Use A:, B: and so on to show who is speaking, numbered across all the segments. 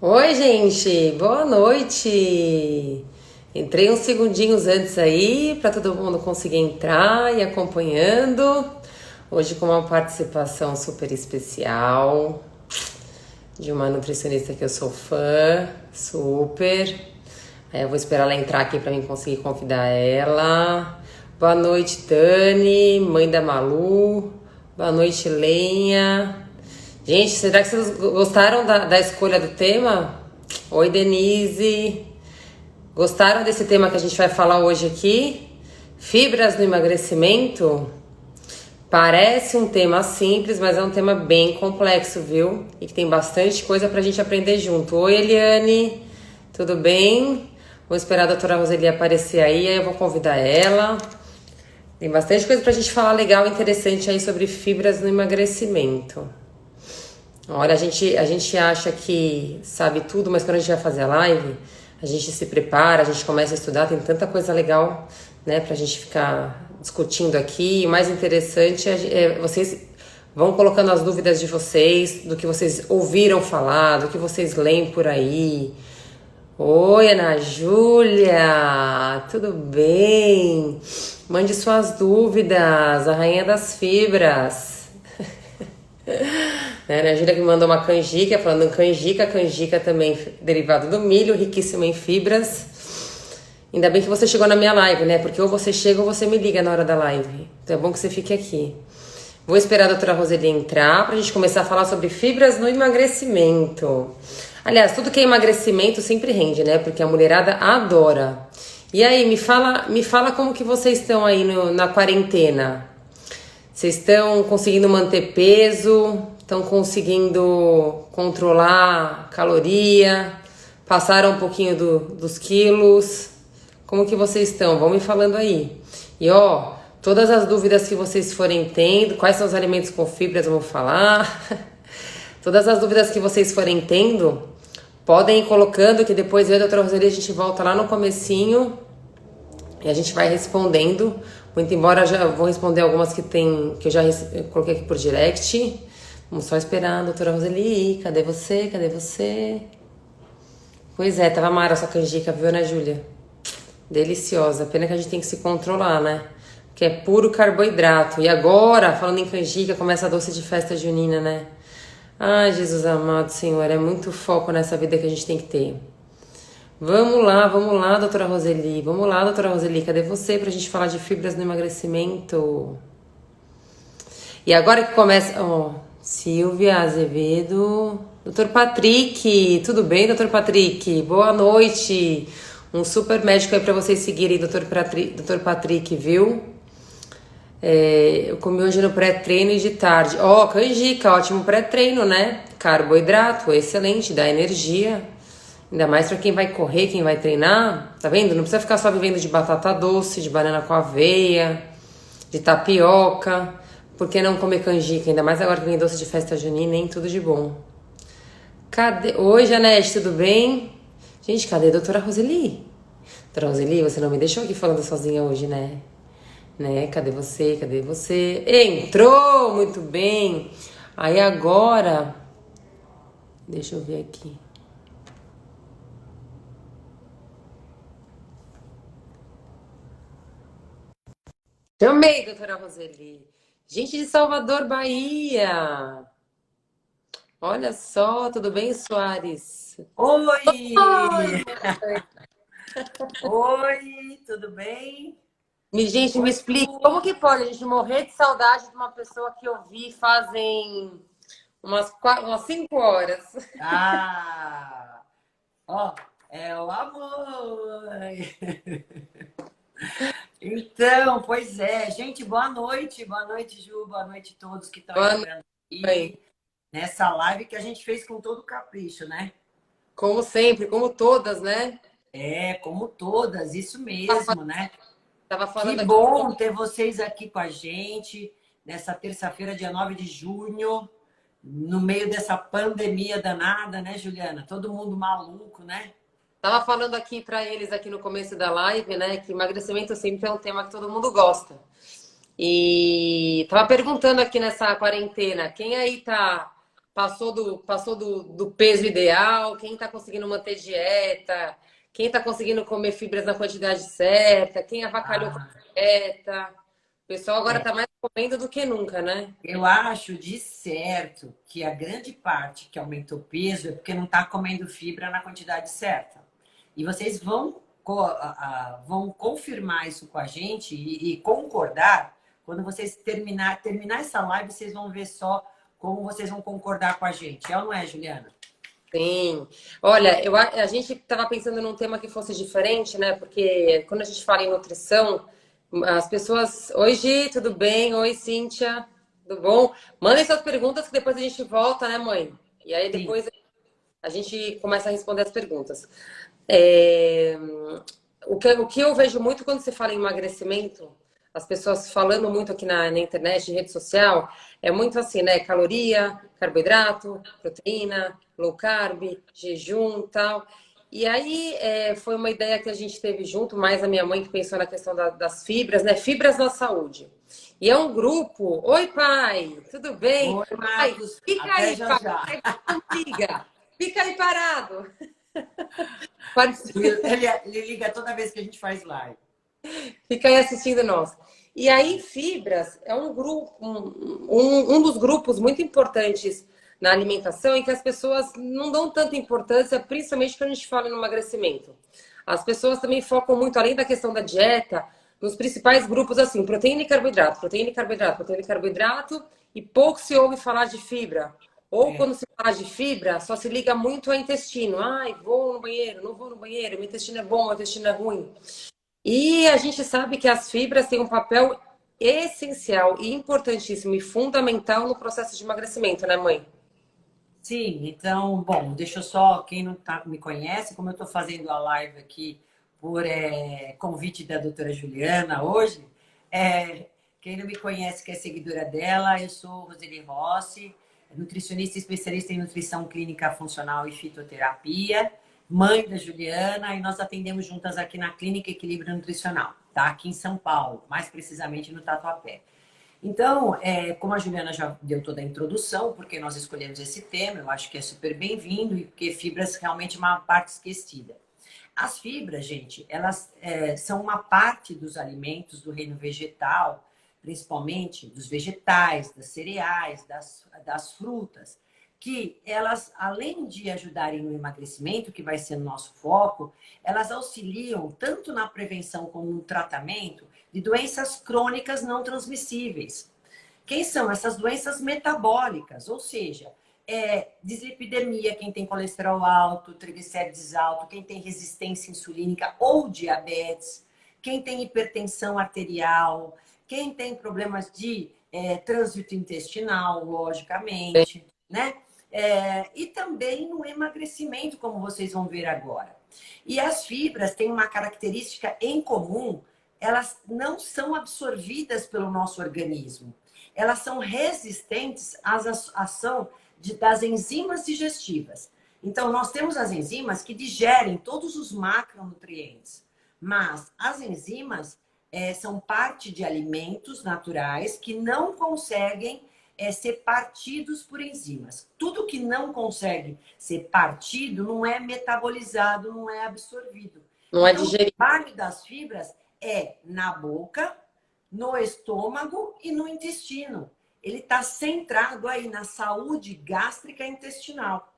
A: Oi, gente, boa noite. Entrei uns segundinhos antes aí para todo mundo conseguir entrar e acompanhando. Hoje com uma participação super especial de uma nutricionista que eu sou fã, super. Aí eu vou esperar ela entrar aqui para mim conseguir convidar ela. Boa noite, Dani, mãe da Malu. Boa noite, Lenha. Gente, será que vocês gostaram da escolha do tema? Oi, Denise. Gostaram desse tema que a gente vai falar hoje aqui? Fibras no emagrecimento? Parece um tema simples, mas é um tema bem complexo, viu? E que tem bastante coisa pra gente aprender junto. Oi, Eliane. Tudo bem? Vou esperar a doutora Roseli aparecer aí eu vou convidar ela. Tem bastante coisa pra gente falar legal e interessante aí sobre fibras no emagrecimento. Olha, a gente acha que sabe tudo, mas quando a gente vai fazer a live, a gente se prepara, a gente começa a estudar, tem tanta coisa legal, né, pra gente ficar discutindo aqui. E o mais interessante é vocês vão colocando as dúvidas de vocês, do que vocês ouviram falar, do que vocês leem por aí. Oi, Ana Júlia, tudo bem? Mande suas dúvidas, a rainha das fibras. Né? A Júlia que mandou uma canjica, falando canjica também derivado do milho, riquíssimo em fibras. Ainda bem que você chegou na minha live, né? Porque ou você chega ou você me liga na hora da live. Então é bom que você fique aqui. Vou esperar a doutora Roseli entrar pra gente começar a falar sobre fibras no emagrecimento. Aliás, tudo que é emagrecimento sempre rende, né? Porque a mulherada adora. E aí, me fala como que vocês estão aí na quarentena. Vocês estão conseguindo manter peso? Estão conseguindo controlar caloria? Passaram um pouquinho dos quilos? Como que vocês estão? Vão me falando aí. E ó, todas as dúvidas que vocês forem tendo, quais são os alimentos com fibras, eu vou falar. Todas as dúvidas que vocês forem tendo, podem ir colocando que depois eu e a doutora Roseli a gente volta lá no comecinho e a gente vai respondendo. Muito embora eu já vou responder algumas que eu já coloquei aqui por direct. Vamos só esperar a doutora Roseli. Cadê você? Cadê você? Pois é, tava mara essa canjica, viu, Ana Júlia? Deliciosa. Pena que a gente tem que se controlar, né? Porque é puro carboidrato. E agora, falando em canjica, começa a doce de festa junina, né? Ai, Jesus amado Senhor, é muito foco nessa vida que a gente tem que ter. Vamos lá, doutora Roseli. Vamos lá, doutora Roseli. Cadê você pra gente falar de fibras no emagrecimento? E agora que começa... Ó, Silvia Azevedo. Doutor Patrick. Tudo bem, doutor Patrick? Boa noite. Um super médico aí pra vocês seguirem, doutor Patrick, viu? Eu comi hoje no pré-treino e de tarde. Ó, canjica, ótimo pré-treino, né? Carboidrato, excelente, dá energia. Ainda mais pra quem vai correr, quem vai treinar. Tá vendo? Não precisa ficar só vivendo de batata doce, de banana com aveia, de tapioca. Por que não comer canjica? Ainda mais agora que vem doce de festa junina, hein? Tudo de bom. Cadê? Oi, Janete, tudo bem? Gente, cadê a doutora Roseli? Doutora Roseli, você não me deixou aqui falando sozinha hoje, né? Né? Cadê você? Cadê você? Entrou! Muito bem! Aí agora... Deixa eu ver aqui. Chamei, doutora Roseli. Gente de Salvador, Bahia. Olha só, tudo bem, Soares?
B: Oi!
A: Oi,
B: Oi, tudo bem?
A: gente, me
B: Oi,
A: explique,
B: Ju.
A: como que pode a gente morrer de saudade de uma pessoa que eu vi fazem umas 5 horas?
B: Ah, ó, é o amor. Então, pois é, gente, boa noite, Ju, boa noite a todos que estão
A: Boa
B: entrando
A: noite.
B: aqui nessa live que a gente fez com todo capricho, né?
A: Como sempre, como todas, né?
B: É, como todas, isso mesmo, né?
A: Tava
B: Que
A: falando aqui.
B: bom ter vocês aqui com a gente nessa terça-feira, dia 9 de junho, no meio dessa pandemia danada, né, Juliana? Todo mundo maluco, né?
A: Tava falando aqui para eles aqui no começo da live, né, que emagrecimento sempre é um tema que todo mundo gosta. E tava perguntando aqui nessa quarentena, quem aí tá passou do peso ideal, quem está conseguindo manter dieta, quem está conseguindo comer fibras na quantidade certa, quem avacalhou com
B: Ah,
A: a dieta. O pessoal agora
B: é.
A: está mais comendo do que nunca, né?
B: Eu acho de certo que a grande parte que aumentou peso é porque não está comendo fibra na quantidade certa. E vocês vão confirmar isso com a gente e concordar quando vocês terminar essa live, vocês vão ver só como vocês vão concordar com a gente. É ou não é, Juliana?
A: Sim. Olha, a gente estava pensando num tema que fosse diferente, né? Porque quando a gente fala em nutrição, as pessoas. Oi, Gi, tudo bem? Oi, Cíntia, tudo bom? Mandem suas perguntas que depois a gente volta, né, mãe? E aí
B: Sim.
A: depois a gente começa a responder as perguntas. É, o que eu vejo muito quando se fala em emagrecimento, as pessoas falando muito aqui na internet, em rede social, é muito assim, né? Caloria, carboidrato, proteína, low carb, jejum, tal. E aí foi uma ideia que a gente teve junto, mais a minha mãe que pensou na questão das fibras, né? Fibras na saúde. E é um grupo. Oi, pai, tudo bem?
B: Oi,
A: Pai,
B: Marcos.
A: fica
B: Até
A: aí,
B: já
A: pai,
B: já.
A: não liga. Fica aí parado.
B: Ele liga toda vez que a gente faz live.
A: Fica aí assistindo nós. E aí, fibras é um grupo, um dos grupos muito importantes na alimentação em que as pessoas não dão tanta importância, principalmente quando a gente fala no emagrecimento. As pessoas também focam muito, além da questão da dieta, nos principais grupos assim, proteína e carboidrato, proteína e carboidrato, proteína e carboidrato, e pouco se ouve falar de fibra. Ou
B: É.
A: quando se fala de fibra, só se liga muito ao intestino. Ai, vou no banheiro, não vou no banheiro, meu intestino é bom, meu intestino é ruim. E a gente sabe que as fibras têm um papel essencial e importantíssimo e fundamental no processo de emagrecimento, né, mãe?
B: Sim, então, bom, deixa eu só, quem não me conhece, como eu estou fazendo a live aqui por convite da doutora Juliana hoje, é, quem não me conhece, que é seguidora dela, eu sou Roseli Rossi, nutricionista especialista em nutrição clínica funcional e fitoterapia, mãe da Juliana, e nós atendemos juntas aqui na Clínica Equilíbrio Nutricional, tá? Aqui em São Paulo, mais precisamente no Tatuapé. Então, como a Juliana já deu toda a introdução, porque nós escolhemos esse tema, eu acho que é super bem-vindo e porque fibras realmente é uma parte esquecida. As fibras, gente, elas são uma parte dos alimentos do reino vegetal, principalmente dos vegetais, das cereais, das frutas, que elas, além de ajudarem no emagrecimento, que vai ser o nosso foco, elas auxiliam tanto na prevenção como no tratamento de doenças crônicas não transmissíveis. Quem são essas doenças metabólicas? Ou seja, dislipidemia, quem tem colesterol alto, triglicérides alto, quem tem resistência insulínica ou diabetes, quem tem hipertensão arterial, quem tem problemas de trânsito intestinal, logicamente, né? E também no emagrecimento, como vocês vão ver agora. E as fibras têm uma característica em comum, elas não são absorvidas pelo nosso organismo. Elas são resistentes à ação das enzimas digestivas. Então, nós temos as enzimas que digerem todos os macronutrientes, mas as enzimas são parte de alimentos naturais que não conseguem ser partidos por enzimas. Tudo que não consegue ser partido não é metabolizado, não é absorvido.
A: Não é
B: Então, o
A: digerir.
B: trabalho das fibras é na boca, no estômago e no intestino. Ele está centrado aí na saúde gástrica e intestinal.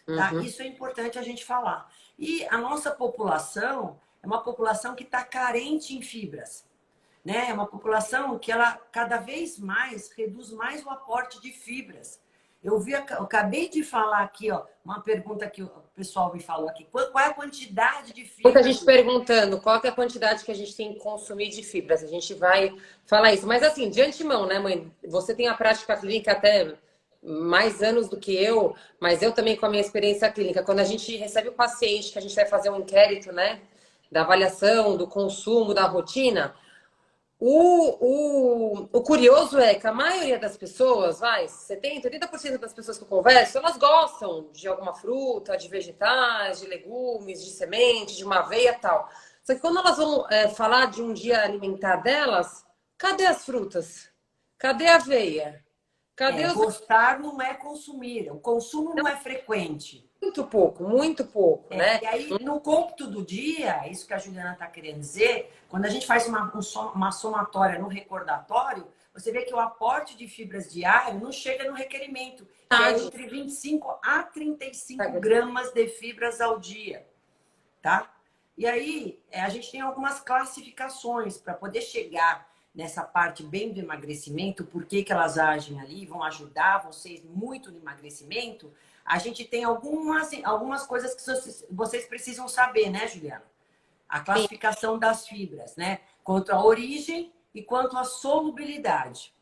B: Tá?
A: Uhum.
B: Isso é importante a gente falar. E a nossa população é uma população que está carente em fibras. Né? É uma população que ela cada vez mais reduz mais o aporte de fibras. Eu acabei de falar aqui, ó, uma pergunta que o pessoal me falou aqui. Qual é a quantidade de
A: Muita
B: fibras?
A: gente perguntando qual que é a quantidade que a gente tem que consumir de fibras. A gente vai falar isso. Mas assim, de antemão, né, mãe? Você tem a prática clínica até mais anos do que eu, mas eu também com a minha experiência clínica. Quando a gente recebe o paciente, que a gente vai fazer um inquérito, né? Da avaliação, do consumo, da rotina. O curioso é que a maioria das pessoas, 70, 80% das pessoas que eu converso, elas gostam de alguma fruta, de vegetais, de legumes, de semente, de uma aveia e tal. Só que quando elas vão falar de um dia alimentar delas, cadê as frutas? Cadê a aveia? Cadê os...
B: Gostar não é consumir, o consumo não é frequente.
A: Muito pouco, né?
B: E aí, no cômputo do dia, isso que a Juliana está querendo dizer, quando a gente faz uma somatória no recordatório, você vê que o aporte de fibras diário não chega no requerimento, que é entre 25 a 35 gramas de fibras ao dia, tá? E aí, a gente tem algumas classificações para poder chegar nessa parte bem do emagrecimento, por que elas agem ali, vão ajudar vocês muito no emagrecimento. A gente tem algumas coisas que vocês precisam saber, né, Juliana? A classificação das fibras, né? Quanto à origem e quanto à solubilidade,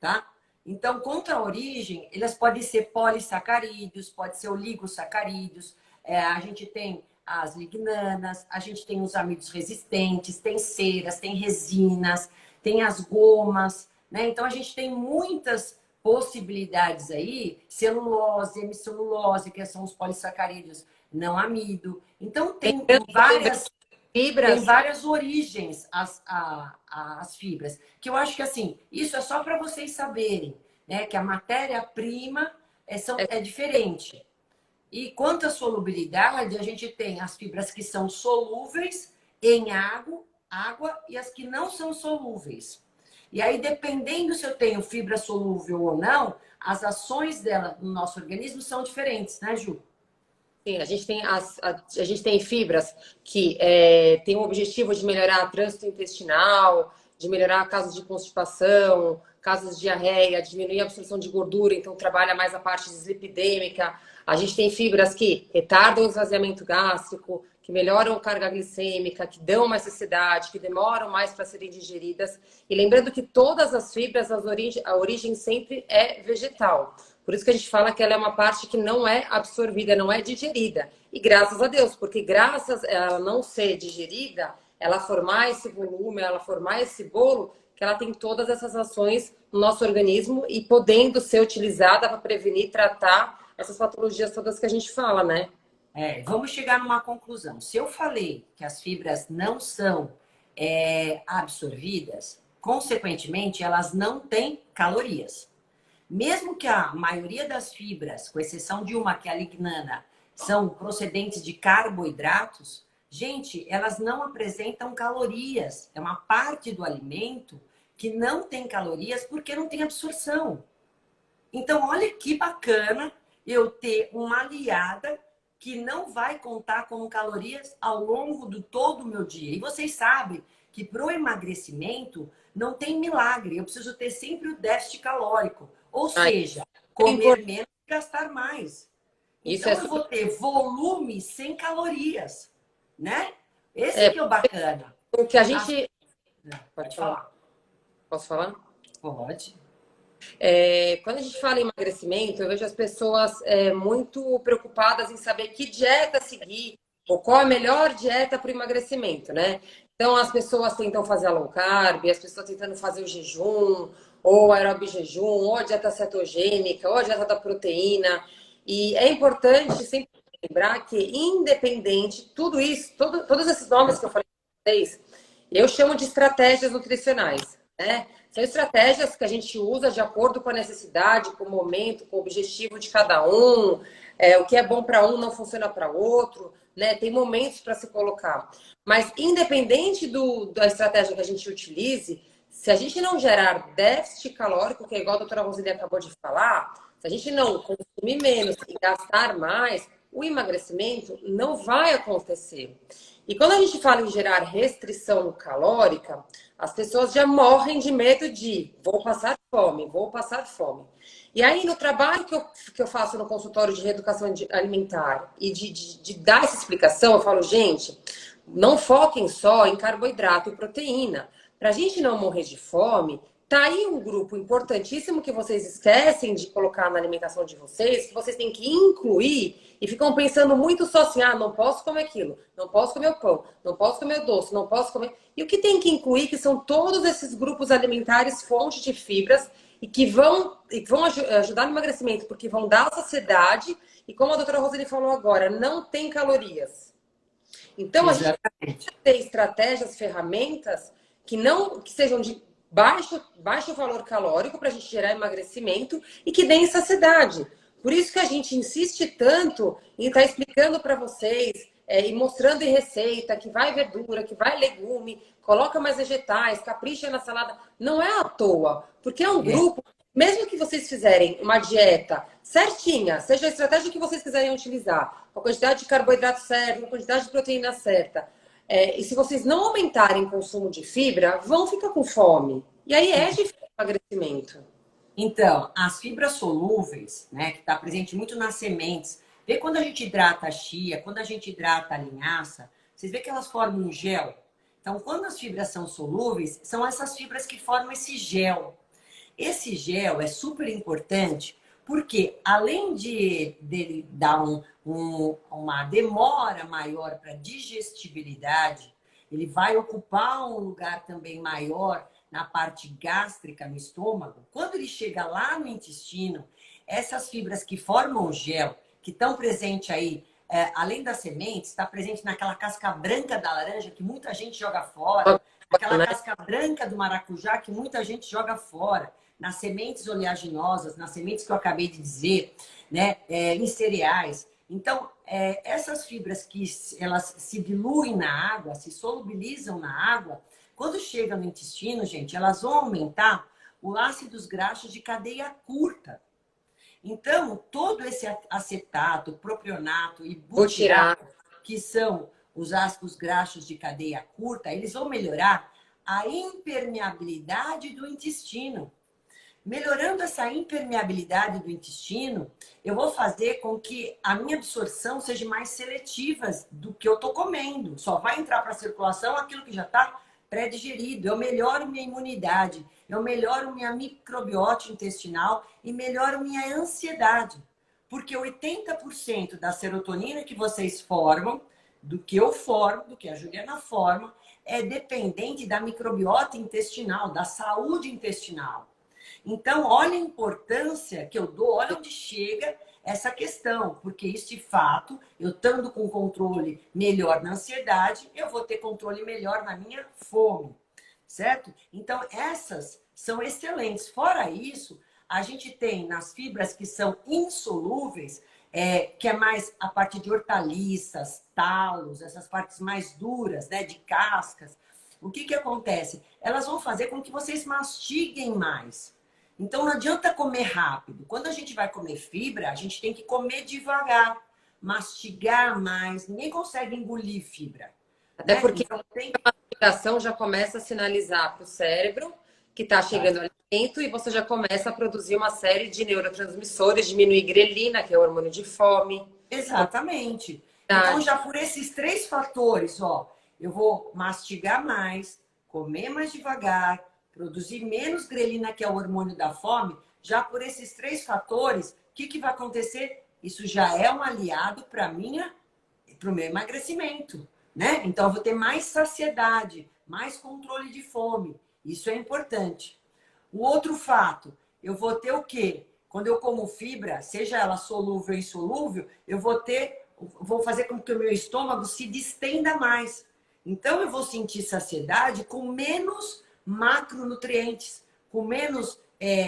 B: tá? Então, quanto à origem, elas podem ser polissacarídeos, pode ser oligosacarídeos, a gente tem as lignanas, a gente tem os amidos resistentes, tem ceras, tem resinas, tem as gomas, né? Então, a gente tem muitas possibilidades aí, celulose, hemicelulose, que são os polissacarídeos não amido. Então, tem várias fibras, tem várias origens as fibras. Que eu acho que, assim, isso é só para vocês saberem, né? Que a matéria-prima é diferente. E quanto à solubilidade, a gente tem as fibras que são solúveis em água e as que não são solúveis. E aí, dependendo se eu tenho fibra solúvel ou não, as ações dela no nosso organismo são diferentes, né, Ju?
A: Sim, a gente tem fibras que têm o objetivo de melhorar o trânsito intestinal, de melhorar casos de constipação, casos de diarreia, diminuir a absorção de gordura, então trabalha mais a parte dislipidêmica. A gente tem fibras que retardam o esvaziamento gástrico, que melhoram a carga glicêmica, que dão mais saciedade, que demoram mais para serem digeridas. E lembrando que todas as fibras, a origem sempre é vegetal. Por isso que a gente fala que ela é uma parte que não é absorvida, não é digerida. E graças a Deus, porque graças a ela não ser digerida, ela formar esse volume, ela formar esse bolo, que ela tem todas essas ações no nosso organismo e podendo ser utilizada para prevenir e tratar essas patologias todas que a gente fala, né?
B: Vamos chegar numa conclusão. Se eu falei que as fibras não são absorvidas, consequentemente, elas não têm calorias. Mesmo que a maioria das fibras, com exceção de uma que é a lignana, são procedentes de carboidratos, gente, elas não apresentam calorias. É uma parte do alimento que não tem calorias porque não tem absorção. Então, olha que bacana eu ter uma aliada que não vai contar com calorias ao longo do todo o meu dia. E vocês sabem que para o emagrecimento não tem milagre. Eu preciso ter sempre o déficit calórico. Ou seja, comer menos e gastar mais. Então, eu vou ter volume sem calorias, né? Esse que é o bacana.
A: O que a gente... Pode falar. Posso falar?
B: Pode.
A: Quando a gente fala em emagrecimento, eu vejo as pessoas muito preocupadas em saber que dieta seguir ou qual a melhor dieta para o emagrecimento, né? Então, as pessoas tentam fazer a low carb, as pessoas tentando fazer o jejum, ou aeróbio jejum, ou a dieta cetogênica, ou a dieta da proteína. E é importante sempre lembrar que, independente, tudo isso, todos esses nomes que eu falei para vocês, eu chamo de estratégias nutricionais, né? São estratégias que a gente usa de acordo com a necessidade, com o momento, com o objetivo de cada um. O que é bom para um não funciona para outro, né? Tem momentos para se colocar. Mas, independente da estratégia que a gente utilize, se a gente não gerar déficit calórico, que é igual a doutora Roseli acabou de falar, se a gente não consumir menos e gastar mais, o emagrecimento não vai acontecer. E quando a gente fala em gerar restrição calórica, as pessoas já morrem de medo de vou passar fome, vou passar fome. E aí, no trabalho que eu faço no consultório de reeducação alimentar e de dar essa explicação, eu falo, gente, não foquem só em carboidrato e proteína. Para a gente não morrer de fome, tá aí um grupo importantíssimo que vocês esquecem de colocar na alimentação de vocês, que vocês têm que incluir e ficam pensando muito só assim, não posso comer aquilo, não posso comer o pão, não posso comer o doce, não posso comer... E o que tem que incluir que são todos esses grupos alimentares fontes de fibras e que vão ajudar no emagrecimento, porque vão dar saciedade e, como a doutora Roseli falou agora, não tem calorias. Então, a gente tem que ter estratégias, ferramentas que sejam baixo valor calórico para a gente gerar emagrecimento e que dê saciedade. Por isso que a gente insiste tanto em estar explicando para vocês e mostrando em receita que vai verdura, que vai legume, coloca mais vegetais, capricha na salada. Não é à toa, porque é um
B: É.
A: grupo, mesmo que vocês fizerem uma dieta certinha, seja a estratégia que vocês quiserem utilizar, com a quantidade de carboidrato certa, com a quantidade de proteína certa, e se vocês não aumentarem o consumo de fibra, vão ficar com fome. E aí é difícil o emagrecimento.
B: Então, as fibras solúveis, né, que está presente muito nas sementes, vê quando a gente hidrata a chia, quando a gente hidrata a linhaça, vocês vê que elas formam um gel. Então, quando as fibras são solúveis, são essas fibras que formam esse gel. Esse gel é super importante porque, além de dar uma demora maior para digestibilidade, ele vai ocupar um lugar também maior na parte gástrica, no estômago. Quando ele chega lá no intestino, essas fibras que formam o gel, que estão presentes aí, além das sementes, está presente naquela casca branca da laranja que muita gente joga fora, aquela casca branca do maracujá que muita gente joga fora, nas sementes oleaginosas, nas sementes que eu acabei de dizer, né, em cereais. Então, essas fibras que elas se diluem na água, se solubilizam na água, quando chegam no intestino, gente, elas vão aumentar o ácidos graxos de cadeia curta. Então, todo esse acetato, propionato e butirato, que são os ácidos graxos de cadeia curta, eles vão melhorar a impermeabilidade do intestino. Melhorando essa impermeabilidade do intestino, eu vou fazer com que a minha absorção seja mais seletiva do que eu estou comendo. Só vai entrar para a circulação aquilo que já está pré-digerido. Eu melhoro minha imunidade, eu melhoro minha microbiota intestinal e melhoro minha ansiedade. Porque 80% da serotonina que vocês formam, do que eu formo, do que a Juliana forma, é dependente da microbiota intestinal, da saúde intestinal. Então, olha a importância que eu dou, olha onde chega essa questão, porque isso de fato, eu estando com controle melhor na ansiedade, eu vou ter controle melhor na minha fome, certo? Então, essas são excelentes. Fora isso, a gente tem nas fibras que são insolúveis, que é mais a parte de hortaliças, talos, essas partes mais duras, né, de cascas. O que que acontece? Elas vão fazer com que vocês mastiguem mais. Então não adianta comer rápido. Quando a gente vai comer fibra, a gente tem que comer devagar, mastigar mais. Ninguém consegue engolir fibra.
A: Até
B: Né?
A: porque
B: Então tem.
A: a mastigação já começa a sinalizar para o cérebro que está chegando o alimento e você já começa a produzir uma série de neurotransmissores, diminuir grelina, que é o hormônio de fome.
B: Exatamente. Então, já por esses três fatores, ó, eu vou mastigar mais, comer mais devagar, produzir menos grelina, que é o hormônio da fome. Já por esses três fatores, o que que vai acontecer? Isso já é um aliado para o meu emagrecimento, né? Então, eu vou ter mais saciedade, mais controle de fome. Isso é importante. O outro fato, eu vou ter o quê? Quando eu como fibra, seja ela solúvel ou insolúvel, eu vou fazer com que o meu estômago se distenda mais. Então, eu vou sentir saciedade com menos macronutrientes, com menos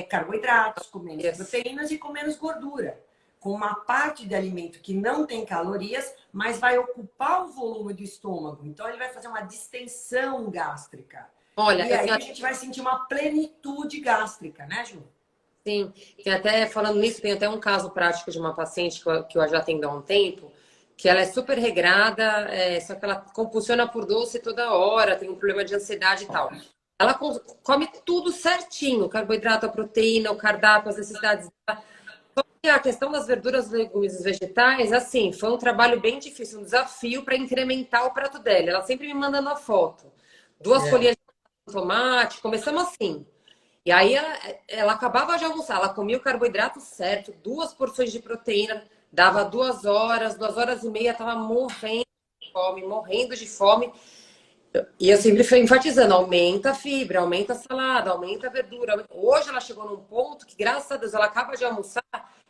B: carboidratos, com menos proteínas e com menos gordura. Com uma parte de alimento que não tem calorias, mas vai ocupar o volume do estômago. Então, ele vai fazer uma distensão gástrica.
A: Olha,
B: E aí a gente vai sentir uma plenitude gástrica, né, Ju?
A: sim, tem até, falando nisso, tem até um caso prático de uma paciente que eu já atendo há um tempo, que ela é super regrada, só que ela compulsiona por doce toda hora, tem um problema de ansiedade e tal. Ela come tudo certinho, o carboidrato, a proteína, o cardápio, as necessidades dela. Só que a questão das verduras, legumes e vegetais, assim, foi um trabalho bem difícil, um desafio para incrementar o prato dela. Ela sempre me mandando a foto. 2 folhinhas de tomate, começamos assim. E aí ela acabava de almoçar, ela comia o carboidrato certo, 2 porções de proteína, dava 2 horas, 2 horas e meia, estava morrendo de fome, morrendo de fome. E eu sempre fui enfatizando, aumenta a fibra, aumenta a salada, aumenta a verdura. Hoje ela chegou num ponto que, graças a Deus, ela acaba de almoçar,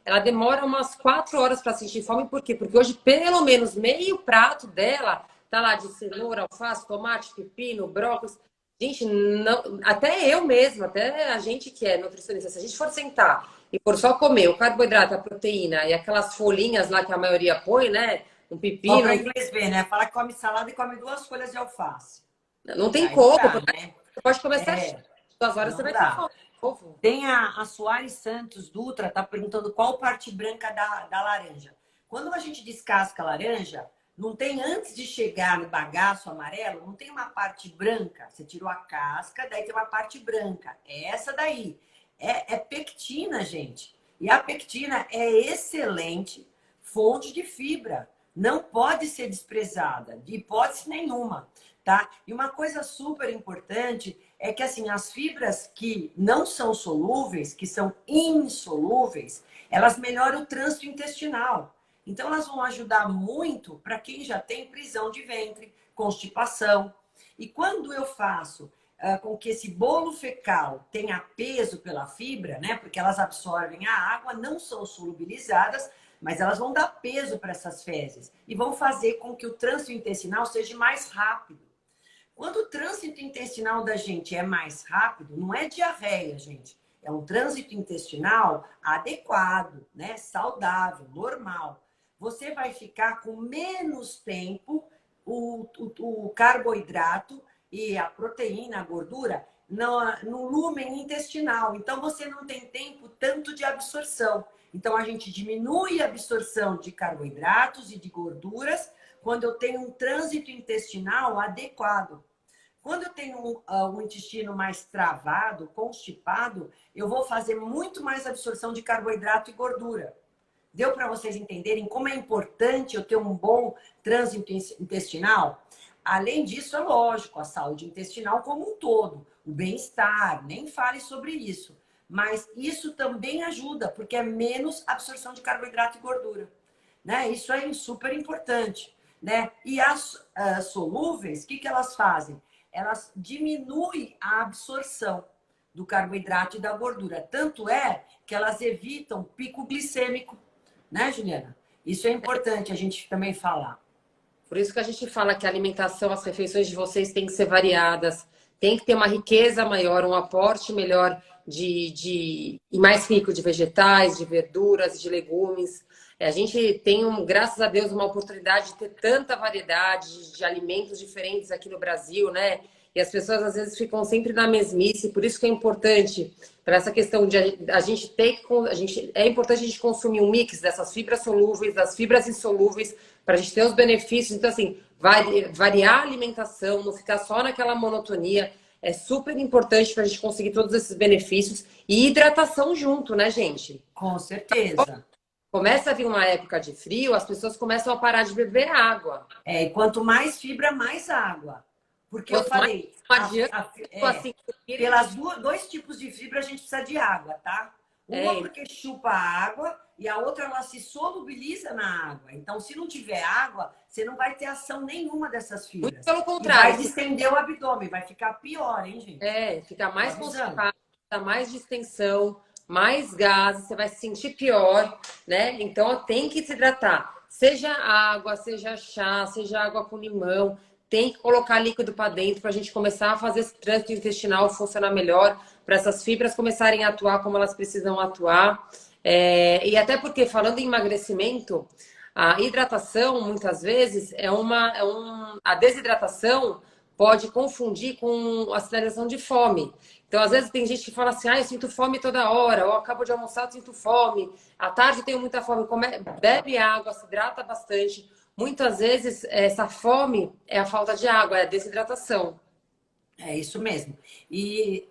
A: ela demora umas 4 horas para sentir fome. Por quê? Porque hoje, pelo menos, meio prato dela tá lá de cenoura, alface, tomate, pepino, brócolis. Gente, não, até eu mesma, até a gente que é nutricionista, se a gente for sentar e for só comer o carboidrato, a proteína e aquelas folhinhas lá que a maioria põe, né? Um
B: Só para
A: pepino,
B: inglês ver, né? Fala que come salada e come 2 folhas de alface.
A: não tem
B: Aí não
A: como,
B: dá,
A: porque
B: né?
A: você pode comer certinho.
B: É,
A: 2 horas você
B: não
A: vai ter
B: dá.
A: fome de novo.
B: Tem a Soares Santos Dutra, tá perguntando qual parte branca da laranja. Quando a gente descasca a laranja, não tem antes de chegar no bagaço amarelo, não tem uma parte branca. Você tirou a casca, daí tem uma parte branca. É essa daí. É pectina, gente. E a pectina é excelente fonte de fibra. Não pode ser desprezada, de hipótese nenhuma, tá? E uma coisa super importante é que assim, as fibras que não são solúveis, que são insolúveis, elas melhoram o trânsito intestinal. Então, elas vão ajudar muito para quem já tem prisão de ventre, constipação. E quando eu faço com que esse bolo fecal tenha peso pela fibra, né? Porque elas absorvem a água, não são solubilizadas, mas elas vão dar peso para essas fezes e vão fazer com que o trânsito intestinal seja mais rápido. Quando o trânsito intestinal da gente é mais rápido, não é diarreia, gente. É um trânsito intestinal adequado, né? Saudável, normal. Você vai ficar com menos tempo o carboidrato e a proteína, a gordura, no lúmen intestinal. Então, você não tem tempo tanto de absorção. Então, a gente diminui a absorção de carboidratos e de gorduras quando eu tenho um trânsito intestinal adequado. Quando eu tenho um intestino mais travado, constipado, eu vou fazer muito mais absorção de carboidrato e gordura. Deu para vocês entenderem como é importante eu ter um bom trânsito intestinal? Além disso, é lógico, a saúde intestinal como um todo, o bem-estar, nem fale sobre isso. Mas isso também ajuda, porque é menos absorção de carboidrato e gordura. Né? Isso é super importante. Né? E as solúveis, o que elas fazem? Elas diminuem a absorção do carboidrato e da gordura. Tanto é que elas evitam pico glicêmico, né, Juliana? Isso é importante a gente também falar.
A: Por isso que a gente fala que a alimentação, as refeições de vocês têm que ser variadas, tem que ter uma riqueza maior, um aporte melhor e mais rico de vegetais, de verduras, de legumes. A gente tem, graças a Deus, uma oportunidade de ter tanta variedade de alimentos diferentes aqui no Brasil, né? E as pessoas às vezes ficam sempre na mesmice, por isso que é importante, para essa questão de a gente ter que, é importante a gente consumir um mix dessas fibras solúveis, das fibras insolúveis, para a gente ter os benefícios. Então, assim, variar a alimentação, não ficar só naquela monotonia, é super importante para a gente conseguir todos esses benefícios. E hidratação junto, né, gente?
B: Com certeza.
A: Começa a vir uma época de frio, as pessoas começam a parar de beber água.
B: E quanto mais fibra, mais água. Porque eu
A: Quanto mais
B: falei,
A: não adianta, assim,
B: pelas dois tipos de fibra a gente precisa de água, tá? Uma
A: é,
B: porque chupa a água e a outra ela se solubiliza na água. Então, se não tiver água, você não vai ter ação nenhuma dessas
A: muito
B: fibras.
A: pelo
B: E vai
A: contrário,
B: distender o abdômen, vai ficar pior, hein, gente?
A: fica
B: Tô
A: mais
B: avisando.
A: constipado, dá mais distensão, mais gases, você vai se sentir pior, né? Então tem que se hidratar. Seja água, seja chá, seja água com limão, tem que colocar líquido para dentro para a gente começar a fazer esse trânsito intestinal funcionar melhor, para essas fibras começarem a atuar como elas precisam atuar. E até porque, falando em emagrecimento, a hidratação, muitas vezes, a desidratação pode confundir com a sinalização de fome. Então, às vezes, tem gente que fala assim: ah, eu sinto fome toda hora, ou acabo de almoçar, eu sinto fome, à tarde eu tenho muita fome. Bebe água, se hidrata bastante. Muitas vezes, essa fome é a falta de água, é a desidratação.
B: É isso mesmo. E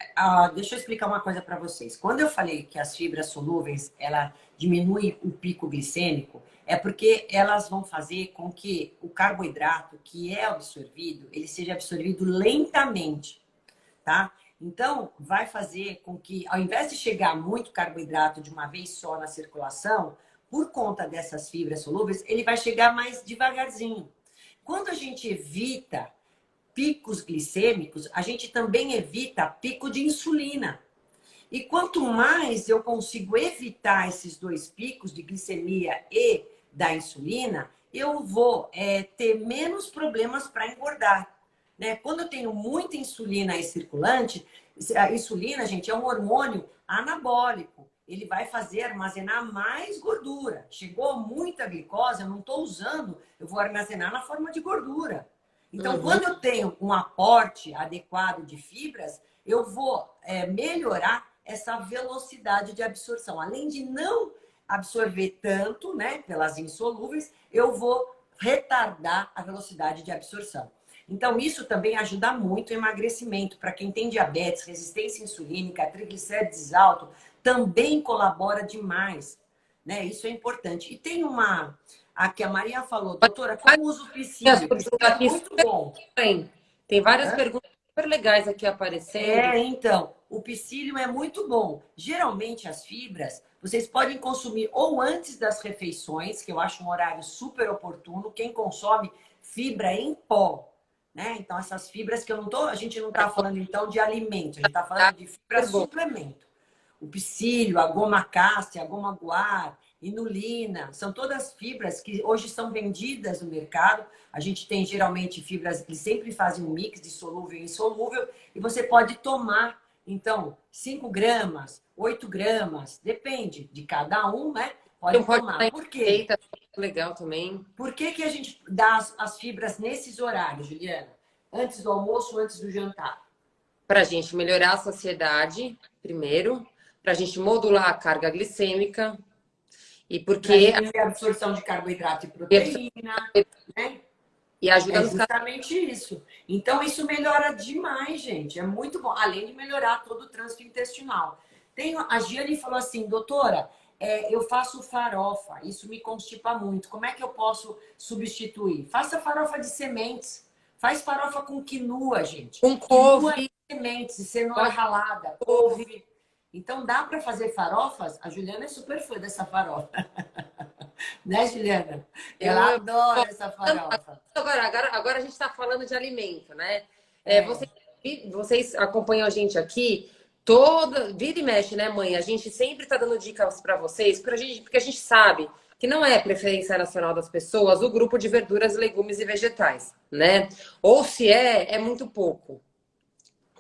B: deixa eu explicar uma coisa para vocês. Quando eu falei que as fibras solúveis ela diminui o pico glicêmico, é porque elas vão fazer com que o carboidrato que é absorvido, ele seja absorvido lentamente, tá? Então, vai fazer com que, ao invés de chegar muito carboidrato de uma vez só na circulação, por conta dessas fibras solúveis, ele vai chegar mais devagarzinho. Quando a gente evita picos glicêmicos, a gente também evita pico de insulina. E quanto mais eu consigo evitar esses dois picos de glicemia e da insulina, eu vou ter menos problemas para engordar. né? Quando eu tenho muita insulina aí circulante, a insulina, gente, é um hormônio anabólico. Ele vai fazer armazenar mais gordura. Chegou muita glicose, eu não estou usando, eu vou armazenar na forma de gordura. Então, quando eu tenho um aporte adequado de fibras, eu vou melhorar essa velocidade de absorção. Além de não absorver tanto, né, pelas insolúveis, eu vou retardar a velocidade de absorção. Então, isso também ajuda muito o emagrecimento. Para quem tem diabetes, resistência insulínica, triglicérides alto, também colabora demais, né? Isso é importante. E tem uma... Aqui a Maria falou, doutora, como usa o psyllium? O psyllium é muito bom.
A: Tem várias perguntas super legais aqui aparecendo.
B: Então, o psyllium é muito bom. Geralmente as fibras, vocês podem consumir ou antes das refeições, que eu acho um horário super oportuno, quem consome fibra em pó, né? Então, essas fibras que eu não tô, a gente não está falando então de alimento, a gente está falando de fibra suplemento. O psyllium, a goma cássia, a goma guar, inulina, são todas fibras que hoje são vendidas no mercado. A gente tem geralmente fibras que sempre fazem um mix de solúvel e insolúvel e você pode tomar, então, 5 gramas, 8 gramas, depende de cada um, né? Pode tomar. Por quê?
A: Legal também.
B: Por que que a gente dá as fibras nesses horários, Juliana? Antes do almoço, antes do jantar?
A: Para a gente melhorar a saciedade, primeiro, para a gente modular a carga glicêmica e porque
B: a absorção de carboidrato e proteína, né?
A: E ajuda
B: é justamente isso. Então, isso melhora demais, gente. É muito bom. Além de melhorar todo o trânsito intestinal. A Giane falou assim, doutora, eu faço farofa. Isso me constipa muito. Como é que eu posso substituir? Faça farofa de sementes. Faz farofa com quinua, gente.
A: Com
B: Quinua
A: couve.
B: de sementes, cenoura ralada, couve. Então, dá para fazer farofas? A Juliana é super fã dessa farofa. Né, Juliana? Ela adora essa farofa.
A: Agora a gente está falando de alimento, né? Vocês acompanham a gente aqui vira e mexe, né, mãe? A gente sempre está dando dicas para vocês, porque a gente sabe que não é preferência nacional das pessoas o grupo de verduras, legumes e vegetais, né? Ou se é muito pouco.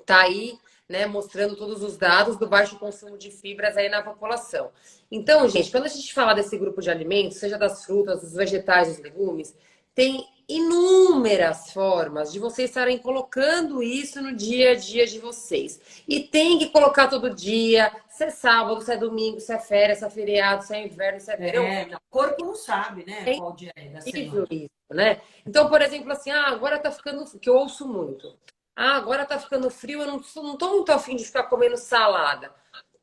A: Tá aí, né, mostrando todos os dados do baixo consumo de fibras aí na população. Então, gente, quando a gente fala desse grupo de alimentos, seja das frutas, dos vegetais, dos legumes, tem inúmeras formas de vocês estarem colocando isso no dia a dia de vocês. E tem que colocar todo dia, se é sábado, se é domingo, se é férias, se é feriado, se é inverno, se é verão.
B: O corpo não sabe, né, qual dia é da semana.
A: Isso, né? Então, por exemplo, assim, agora tá ficando, que eu ouço muito. Agora tá ficando frio, eu não tô muito afim de ficar comendo salada.